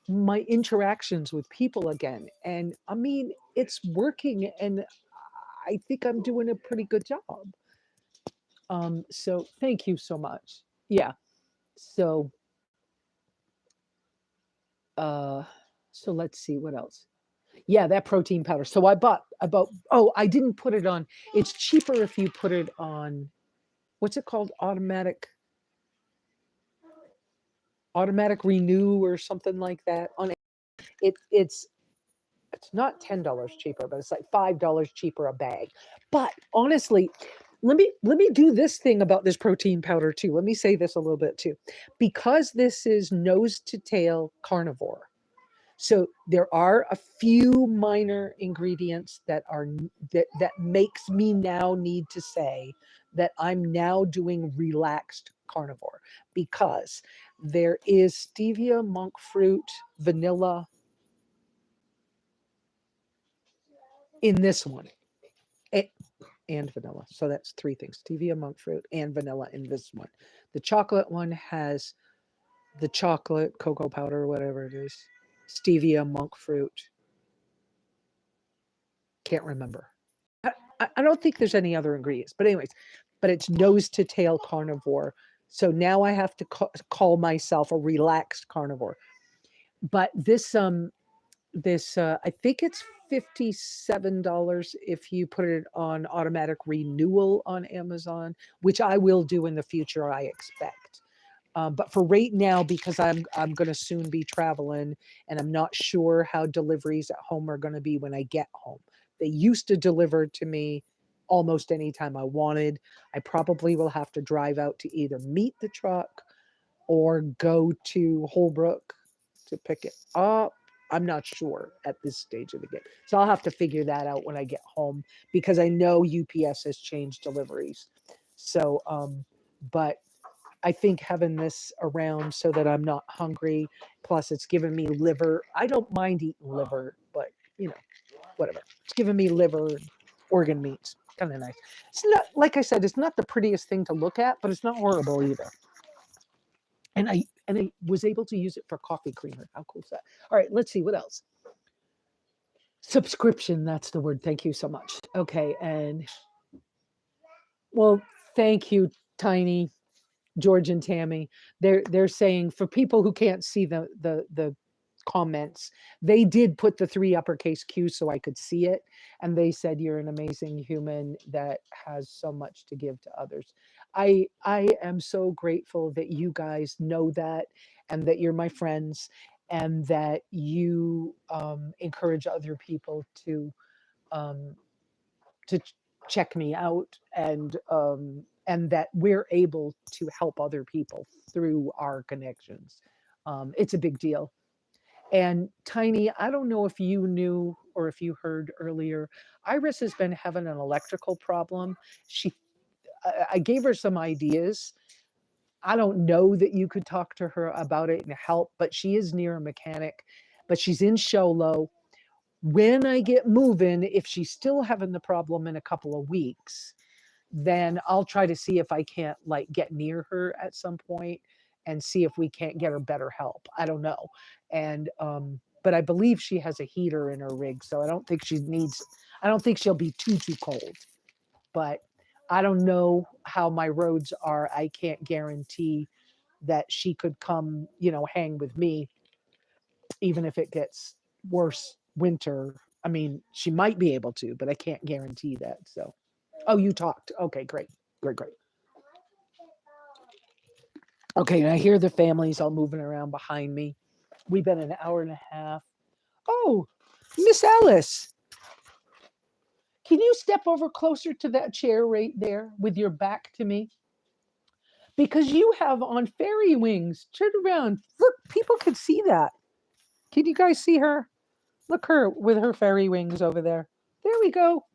my interactions with people again. And I mean, it's working, and I think I'm doing a pretty good job. So thank you so much. Yeah. So uh so let's see what else. Yeah, that protein powder. So I bought oh, I didn't put it on. It's cheaper if you put it on, what's it called? Automatic renew or something like that. It's not $10 cheaper, but it's like $5 cheaper a bag. But honestly, let me do this thing about this protein powder too. Let me say this a little bit too. Because this is nose to tail carnivore. So there are a few minor ingredients that makes me now need to say that I'm now doing relaxed carnivore, because there is stevia, monk fruit, vanilla in this one. And vanilla. So that's three things: stevia, monk fruit, and vanilla in this one. The chocolate one has the chocolate, cocoa powder, whatever it is, stevia, monk fruit. Can't remember. I don't think there's any other ingredients, but anyways, but it's nose to tail carnivore. So now I have to call myself a relaxed carnivore. But this I think it's $57 if you put it on automatic renewal on Amazon, which I will do in the future, I expect. But for right now, because I'm going to soon be traveling, and I'm not sure how deliveries at home are going to be when I get home. They used to deliver to me almost anytime I wanted. I probably will have to drive out to either meet the truck or go to Holbrook to pick it up. I'm not sure at this stage of the game. So I'll have to figure that out when I get home, because I know UPS has changed deliveries. So, but I think having this around so that I'm not hungry, plus it's giving me liver. I don't mind eating liver, but you know, whatever. It's giving me liver and organ meats. Kind of nice. It's not, like I said, it's not the prettiest thing to look at, but it's not horrible either. And I was able to use it for coffee creamer. How cool is that? All right, let's see what else. Subscription, that's the word. Thank you so much. Okay, and well, thank you, Tiny, George and Tammy. They're saying for people who can't see the comments, they did put the 3 uppercase Q's so I could see it, and they said you're an amazing human that has so much to give to others. I am so grateful that you guys know that, and that you're my friends, and that you encourage other people um, to check me out, and that we're able to help other people through our connections. It's a big deal. And Tiny, I don't know if you knew or if you heard earlier, Iris has been having an electrical problem. I gave her some ideas. I don't know that you could talk to her about it and help, but she is near a mechanic, but she's in show low. When I get moving, if she's still having the problem in a couple of weeks, then I'll try to see if I can't like get near her at some point and see if we can't get her better help. I don't know. And but I believe she has a heater in her rig, so I don't think she'll be too cold. But I don't know how my roads are. I can't guarantee that she could come, hang with me even if it gets worse winter. I mean, she might be able to, but I can't guarantee that. So, oh, you talked. Okay, great. Great. Okay, and I hear the families all moving around behind me. We've been an hour and a half. Oh, Miss Alice, can you step over closer to that chair right there with your back to me? Because you have on fairy wings. Turn around. Look, people can see that. Can you guys see her? Look her with her fairy wings over there. There we go.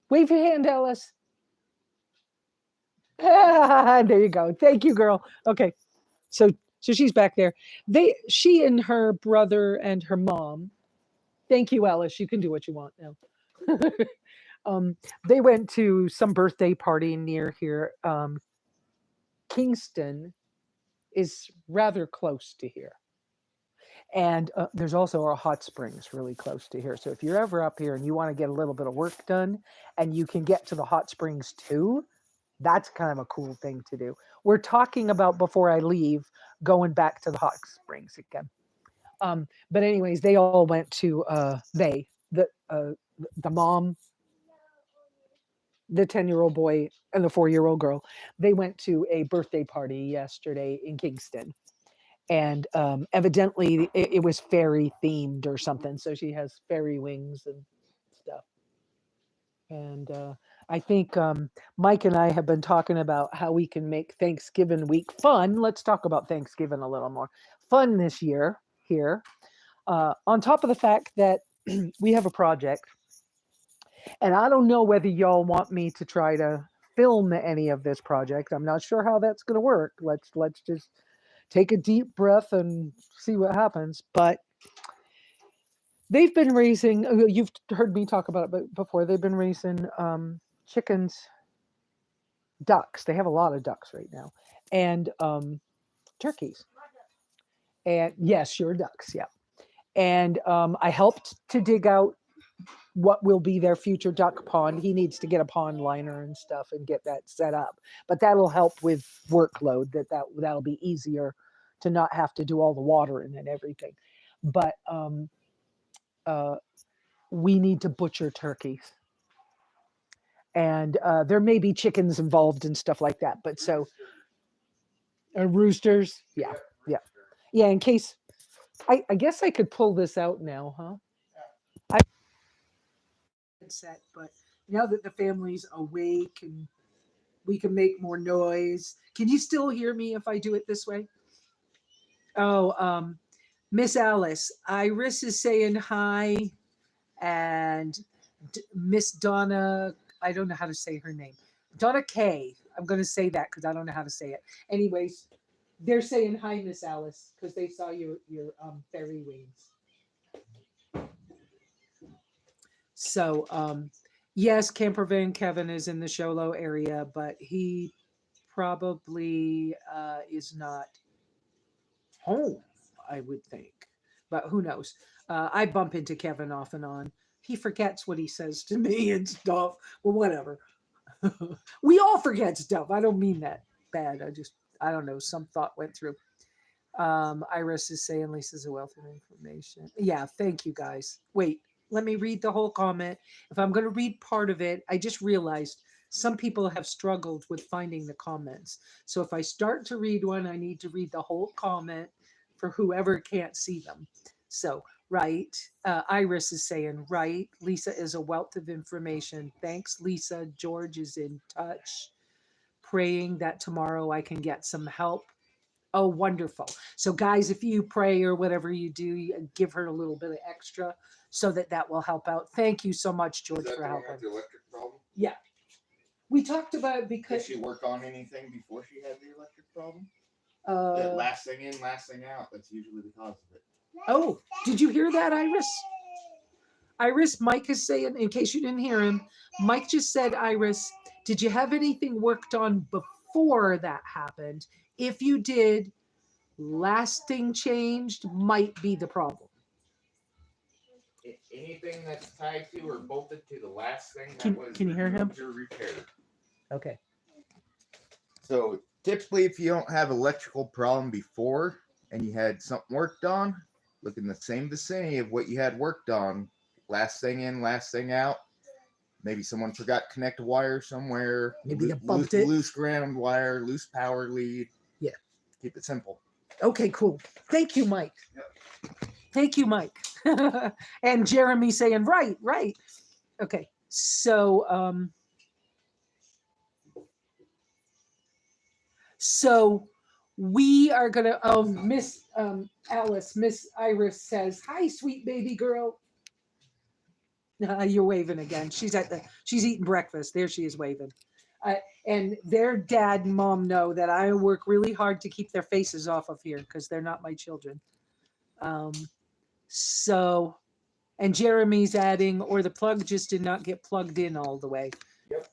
Wave your hand, Alice. There you go. Thank you, girl. Okay. So she's back there. She and her brother and her mom. Thank you, Alice. You can do what you want now. They went to some birthday party near here. Kingston is rather close to here. And there's also a hot springs really close to here. So if you're ever up here and you want to get a little bit of work done and you can get to the hot springs too, that's kind of a cool thing to do. We're talking about, before I leave, going back to the hot springs again. But anyways, they all went to the mom, the 10-year-old boy, and the 4-year-old girl. They went to a birthday party yesterday in Kingston. And evidently it was fairy themed or something. So she has fairy wings and stuff. And I think Mike and I have been talking about how we can make Thanksgiving week fun. Let's talk about Thanksgiving a little more fun this year here. On top of the fact that we have a project, and I don't know whether y'all want me to try to film any of this project. I'm not sure how that's going to work. Let's just take a deep breath and see what happens. But they've been raising, you've heard me talk about it before, they've been raising chickens, ducks. They have a lot of ducks right now, and turkeys. And yes, your ducks, yeah. And I helped to dig out what will be their future duck pond. He needs to get a pond liner and stuff and get that set up. But that'll help with workload. That'll be easier to not have to do all the watering and everything. But we need to butcher turkeys. And there may be chickens involved and stuff like that. But so roosters, yeah. In case I guess I could pull this out now, huh? Set, but now that the family's awake and we can make more noise. Can you still hear me if I do it this way? Oh, Miss Alice, Iris is saying hi, and Miss Donna, I don't know how to say her name. Donna K. I'm going to say that because I don't know how to say it. Anyways, they're saying hi, Miss Alice, because they saw your fairy wings. So yes, Camper Van Kevin is in the Sholo area, but he probably is not home, I would think. But who knows? I bump into Kevin off and on. He forgets what he says to me and stuff. Well, whatever. We all forget stuff. I don't mean that bad. I don't know. Some thought went through. Iris is saying Lisa's a wealth of information. Yeah, thank you guys. Wait, let me read the whole comment. If I'm going to read part of it, I just realized some people have struggled with finding the comments. So if I start to read one, I need to read the whole comment for whoever can't see them. So, right. Iris is saying, right. Lesa is a wealth of information. Thanks, Lesa. George is in touch. Praying that tomorrow I can get some help. Oh, wonderful. So, guys, if you pray or whatever you do, you give her a little bit of extra so that will help out. Thank you so much, George, Is that for the one helping. with the electric problem? Yeah. We talked about it Did because she work on anything before she had the electric problem? That last thing in, last thing out. That's usually the cause of it. oh, did you hear that, Iris? Iris, Mike is saying, in case you didn't hear him, Mike just said, Iris, did you have anything worked on before that happened? If you did, last thing changed might be the problem. Anything that's tied to or bolted to the last thing that Can- was can you hear him? removed or repaired. Okay. So typically, if you don't have electrical problem before and you had something worked on, look in the same vicinity of what you had worked on. Last thing in, last thing out. Maybe someone forgot to connect a wire somewhere. Maybe they bumped it. Loose ground wire, loose power lead. Yeah. Keep it simple. Okay, cool. Thank you, Mike. Yep. Thank you, Mike. And Jeremy saying, right. Okay. So we are gonna Miss Alice, Miss Iris says, hi, sweet baby girl. You're waving again. She's eating breakfast. There she is waving. And their dad and mom know that I work really hard to keep their faces off of here because they're not my children. And Jeremy's adding, or the plug just did not get plugged in all the way. Yep.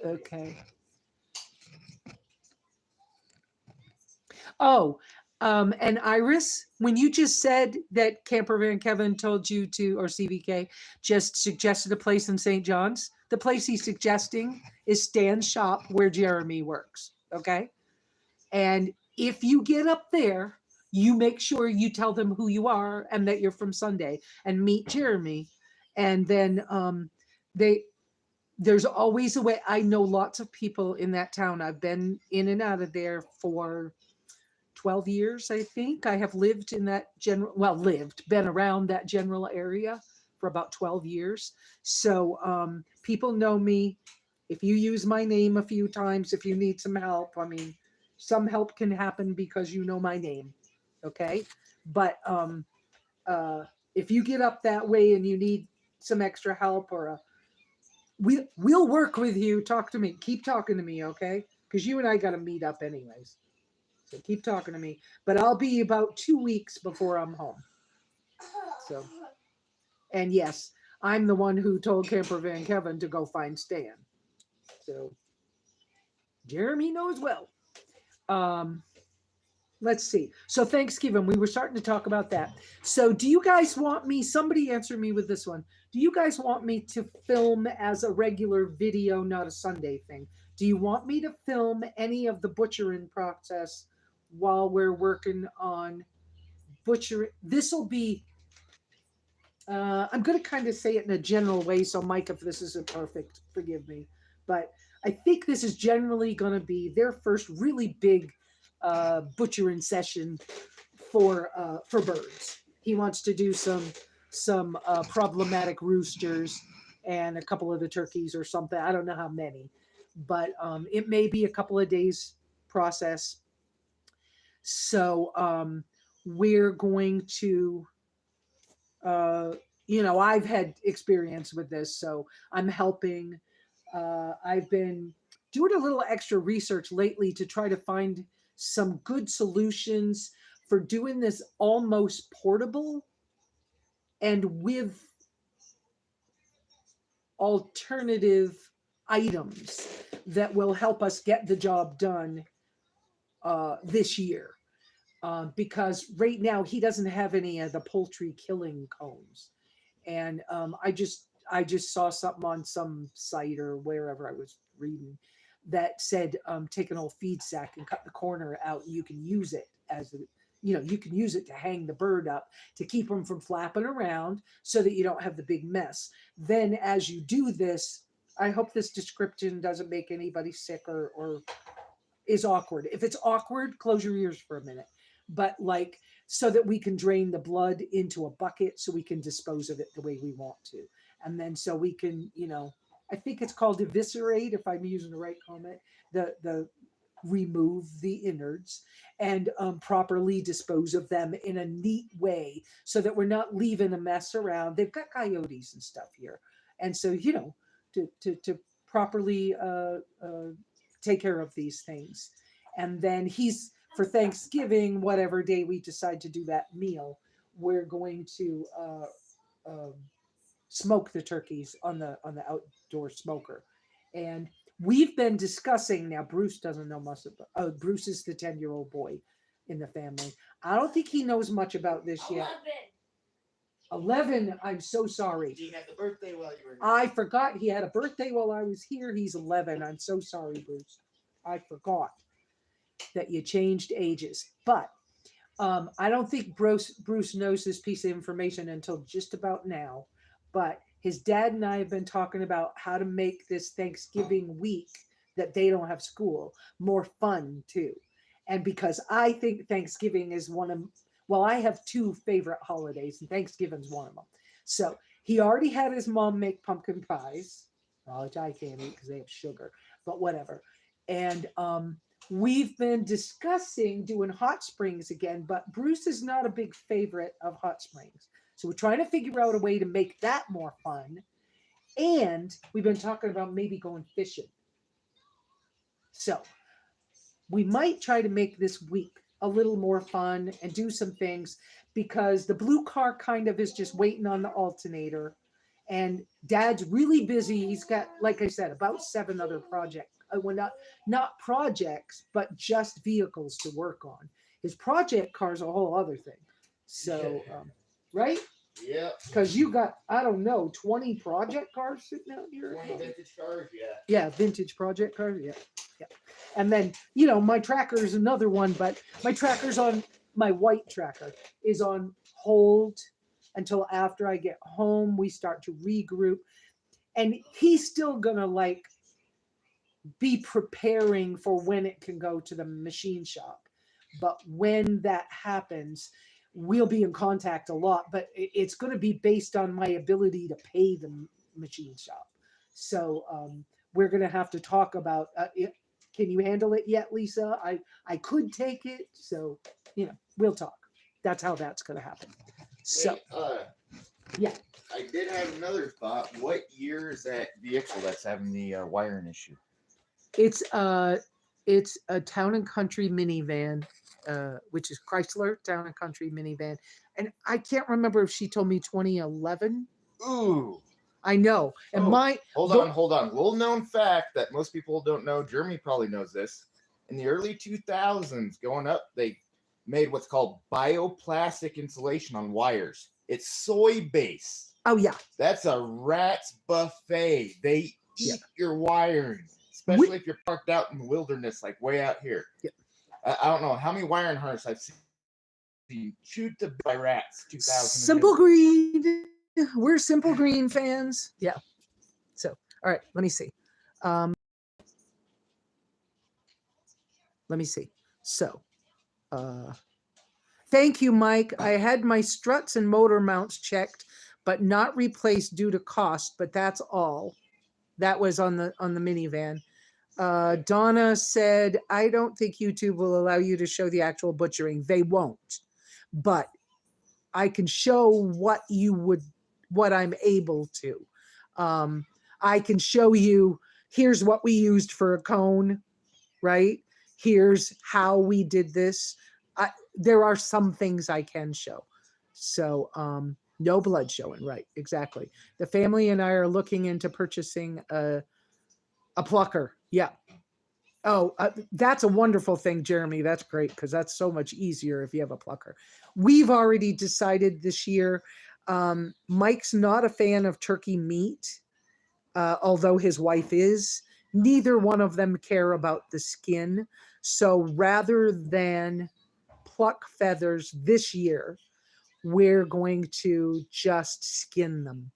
Okay. Oh, and Iris, when you just said that Camper Van Kevin told you to, or CVK, just suggested a place in St. John's, the place he's suggesting is Stan's shop where Jeremy works. Okay. And if you get up there, you make sure you tell them who you are and that you're from Sunday and meet Jeremy. And then there's always a way. I know lots of people in that town. I've been in and out of there for 12 years, I think. I have lived in that been around that general area for about 12 years. So people know me. If you use my name a few times, if you need some help, I mean, some help can happen because you know my name. Okay. But if you get up that way and you need some extra help we'll work with you. Talk to me. Keep talking to me. Okay. Because you and I got to meet up anyways. So keep talking to me, but I'll be about 2 weeks before I'm home. So, and yes, I'm the one who told Camper Van Kevin to go find Stan. So Jeremy knows well. Let's see. So Thanksgiving, we were starting to talk about that. So do you guys want me, somebody answer me with this one. Do you guys want me to film as a regular video, not a Sunday thing? Do you want me to film any of the butchering process while we're working on butchering? This will be, I'm going to kind of say it in a general way. So Mike, if this isn't perfect, forgive me. But I think this is generally going to be their first really big butchering session for birds. He wants to do some problematic roosters and a couple of the turkeys or something. I don't know how many, but it may be a couple of days process. So we're going to, I've had experience with this, so I'm helping. I've been doing a little extra research lately to try to find some good solutions for doing this almost portable and with alternative items that will help us get the job done this year. Because right now he doesn't have any of the poultry killing combs. And I just saw something on some site or wherever I was reading that said, take an old feed sack and cut the corner out. And you can use it as you can use it to hang the bird up to keep them from flapping around so that you don't have the big mess. Then as you do this, I hope this description doesn't make anybody sick or is awkward. If it's awkward, close your ears for a minute. But like, so that we can drain the blood into a bucket so we can dispose of it the way we want to. And then so we can, I think it's called eviscerate, if I'm using the right comment, the remove the innards and properly dispose of them in a neat way so that we're not leaving a mess around. They've got coyotes and stuff here. And so, to properly take care of these things. And then for Thanksgiving, whatever day we decide to do that meal, we're going to smoke the turkeys on the outdoor smoker. And we've been discussing, now Bruce doesn't know much about, Bruce is the 10-year-old boy in the family. I don't think he knows much about this yet. 11, I'm so sorry. He had the birthday while you were here. I forgot he had a birthday while I was here. He's 11. I'm so sorry, Bruce. I forgot that you changed ages. But I don't think Bruce knows this piece of information until just about now. But his dad and I have been talking about how to make this Thanksgiving week that they don't have school more fun too. And because I think Thanksgiving is I have two favorite holidays and Thanksgiving's one of them. So he already had his mom make pumpkin pies, which I can't eat because they have sugar, but whatever. And we've been discussing doing hot springs again, but Bruce is not a big favorite of hot springs. So we're trying to figure out a way to make that more fun. And we've been talking about maybe going fishing. So we might try to make this week a little more fun and do some things because the blue car kind of is just waiting on the alternator. And Dad's really busy. He's got, like I said, about 7 other projects. Well, not projects, but just vehicles to work on. His project car's a whole other thing. So, right? Yeah. Because you got, I don't know, 20 project cars sitting out here. 20 vintage cars, yeah. Yeah, vintage project cars, yeah. And then, my tracker is another one, but my my white tracker is on hold until after I get home. We start to regroup. And he's still gonna be preparing for when it can go to the machine shop. But when that happens, we'll be in contact a lot, but it's going to be based on my ability to pay the machine shop. So we're going to have to talk about it. Can you handle it yet, Lesa? I could take it. So, we'll talk. That's how that's going to happen. So, yeah. I did have another thought. What year is that vehicle that's having the wiring issue? It's a Town and Country minivan, which is Chrysler Town and Country minivan. And I can't remember if she told me 2011. Ooh. I know. And Hold on. Little known fact that most people don't know, Germany probably knows this. In the early 2000s, going up, they made what's called bioplastic insulation on wires. It's soy-based. Oh, yeah. That's a rat's buffet. They eat your wiring, especially if you're parked out in the wilderness, like way out here. Yep. I don't know how many wiring harnesses I've seen chewed to by rats. 2000. Simple Green. We're Simple Green fans. Yeah. So, all right. Let me see. So, thank you, Mike. I had my struts and motor mounts checked, but not replaced due to cost. But that's all. That was on the minivan. Donna said, I don't think YouTube will allow you to show the actual butchering. They won't, but I can show what I'm able to. I can show you here's what we used for a cone, right? Here's how we did this. There are some things I can show. So no blood showing, right? Exactly. The family and I are looking into purchasing a plucker. Yeah. Oh, that's a wonderful thing, Jeremy. That's great because that's so much easier if you have a plucker. We've already decided this year. Mike's not a fan of turkey meat, although his wife is. Neither one of them care about the skin. So rather than pluck feathers this year, we're going to just skin them.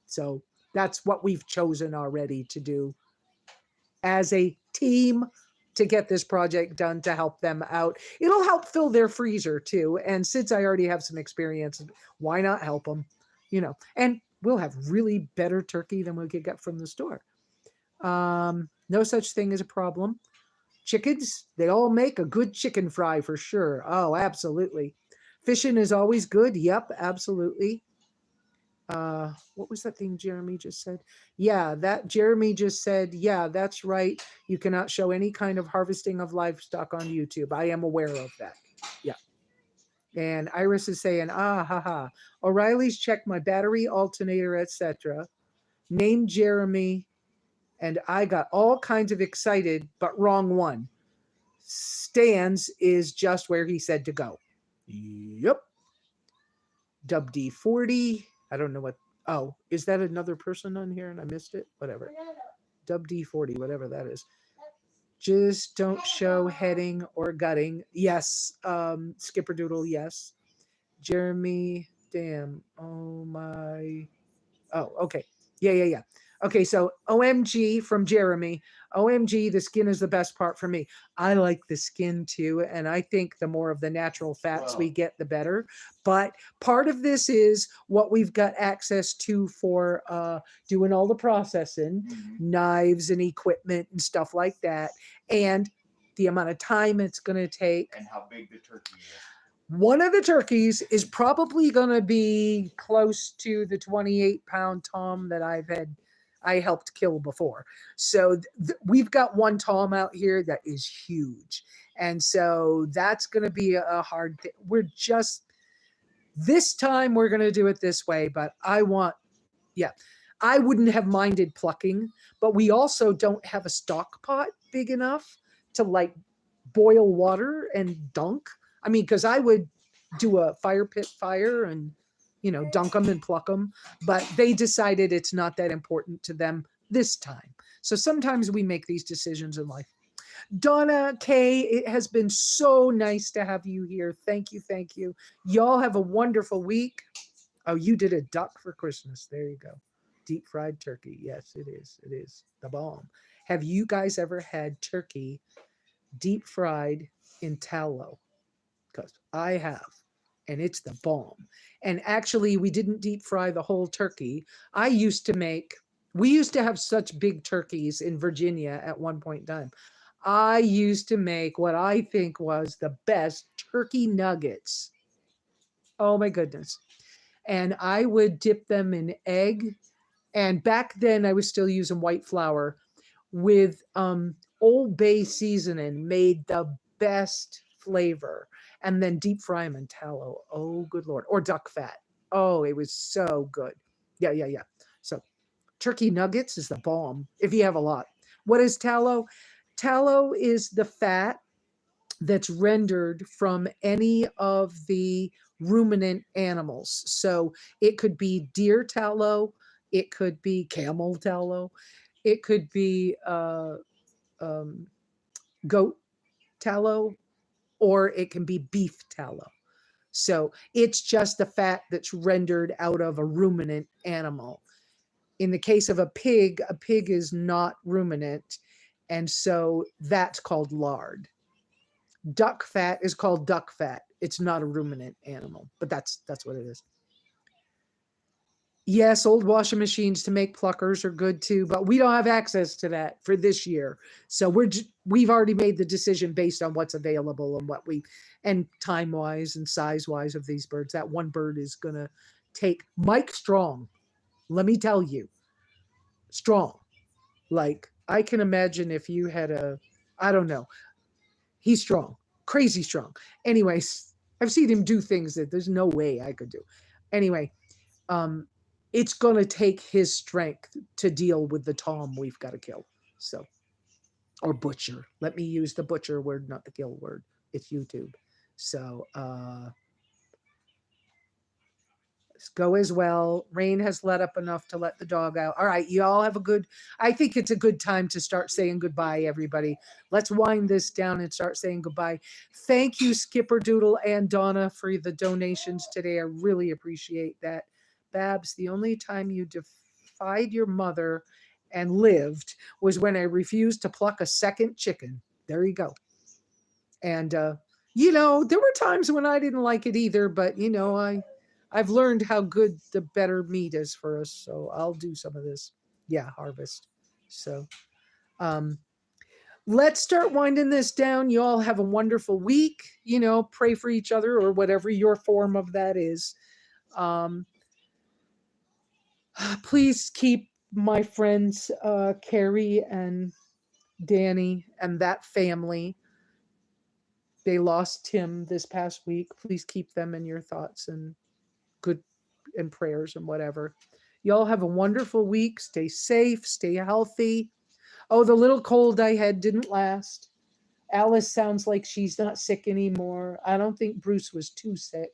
So that's what we've chosen already to do as a team to get this project done to help them out. It'll help fill their freezer too. And since I already have some experience, why not help them? You know, and we'll have really better turkey than we could get from the store. No such thing as a problem. Chickens, they all make a good chicken fry for sure. Oh, absolutely. Fishing is always good. Yep, absolutely. What was that thing Jeremy just said? Yeah, that Jeremy just said, yeah, that's right. You cannot show any kind of harvesting of livestock on YouTube. I am aware of that. Yeah. And Iris is saying, ah, ha, ha. O'Reilly's checked my battery, alternator, etc. Named Jeremy, and I got all kinds of excited, but wrong one. Stan's is just where he said to go. Yep. Dub D40. I don't know what. Oh, is that another person on here and I missed it? Whatever. Dub D40, whatever that is. Just don't show heading or gutting. Yes. Skipper Doodle, yes. Jeremy, damn. Oh my. Oh, okay. Yeah. Okay, so OMG from Jeremy. OMG, the skin is the best part for me. I like the skin too, and I think the more of the natural fats we get, the better. But part of this is what we've got access to for doing all the processing, knives and equipment and stuff like that, and the amount of time it's going to take. And how big the turkey is. One of the turkeys is probably going to be close to the 28-pound tom that I helped kill before. So we've got one tom out here that is huge. And so that's going to be a hard thing. This time we're going to do it this way, but I wouldn't have minded plucking, but we also don't have a stock pot big enough to like boil water and dunk. I mean, because I would do a fire pit fire and, dunk them and pluck them. But they decided it's not that important to them this time. So sometimes we make these decisions in life. Donna K, it has been so nice to have you here. Thank you. Thank you. Y'all have a wonderful week. Oh, you did a duck for Christmas. There you go. Deep fried turkey. Yes, it is. It is the bomb. Have you guys ever had turkey deep fried in tallow? Because I have, and it's the bomb. And actually, we didn't deep fry the whole turkey. We used to have such big turkeys in Virginia at one point in time. I used to make what I think was the best turkey nuggets. Oh my goodness. And I would dip them in egg. And back then I was still using white flour with Old Bay seasoning, made the best flavor, and then deep fry them in tallow. Oh, good Lord. Or duck fat. Oh, it was so good. Yeah. So turkey nuggets is the bomb if you have a lot. What is tallow? Tallow is the fat that's rendered from any of the ruminant animals. So it could be deer tallow, it could be camel tallow, it could be goat tallow, or it can be beef tallow. So it's just the fat that's rendered out of a ruminant animal. In the case of a pig is not ruminant, and so that's called lard. Duck fat is called duck fat. It's not a ruminant animal, but that's what it is. Yes, old washing machines to make pluckers are good too, but we don't have access to that for this year. So we've already made the decision based on what's available and time wise and size wise of these birds. That one bird is gonna take Mike Strong. Let me tell you, Strong. Like, I can imagine if you had I don't know, he's strong, crazy strong. Anyways, I've seen him do things that there's no way I could do. Anyway, um, it's going to take his strength to deal with the Tom we've got to kill. So, or butcher. Let me use the butcher word, not the kill word. It's YouTube. So, go as well. Rain has let up enough to let the dog out. All right, you all have a good, I think it's a good time to start saying goodbye, everybody. Let's wind this down and start saying goodbye. Thank you, Skipper Doodle and Donna, for the donations today. I really appreciate that. Babs, the only time you defied your mother and lived was when I refused to pluck a second chicken. There you go. And, you know, there were times when I didn't like it either, but, you know, I've learned how good the better meat is for us. So I'll do some of this. Yeah, harvest. So let's start winding this down. You all have a wonderful week. You know, pray for each other or whatever your form of that is. Please keep my friends Carrie and Danny and that family. They lost Tim this past week. Please keep them in your thoughts and good and prayers and whatever. Y'all have a wonderful week. Stay safe, stay healthy. Oh, the little cold I had didn't last. Alice sounds like she's not sick anymore. I don't think Bruce was too sick.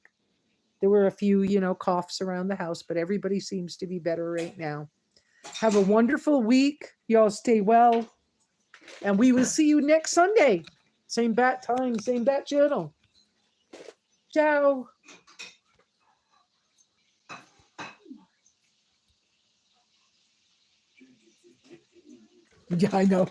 There were a few, you know, coughs around the house, but everybody seems to be better right now. Have a wonderful week. Y'all stay well. And we will see you next Sunday. Same bat time, same bat channel. Ciao. Yeah, I know.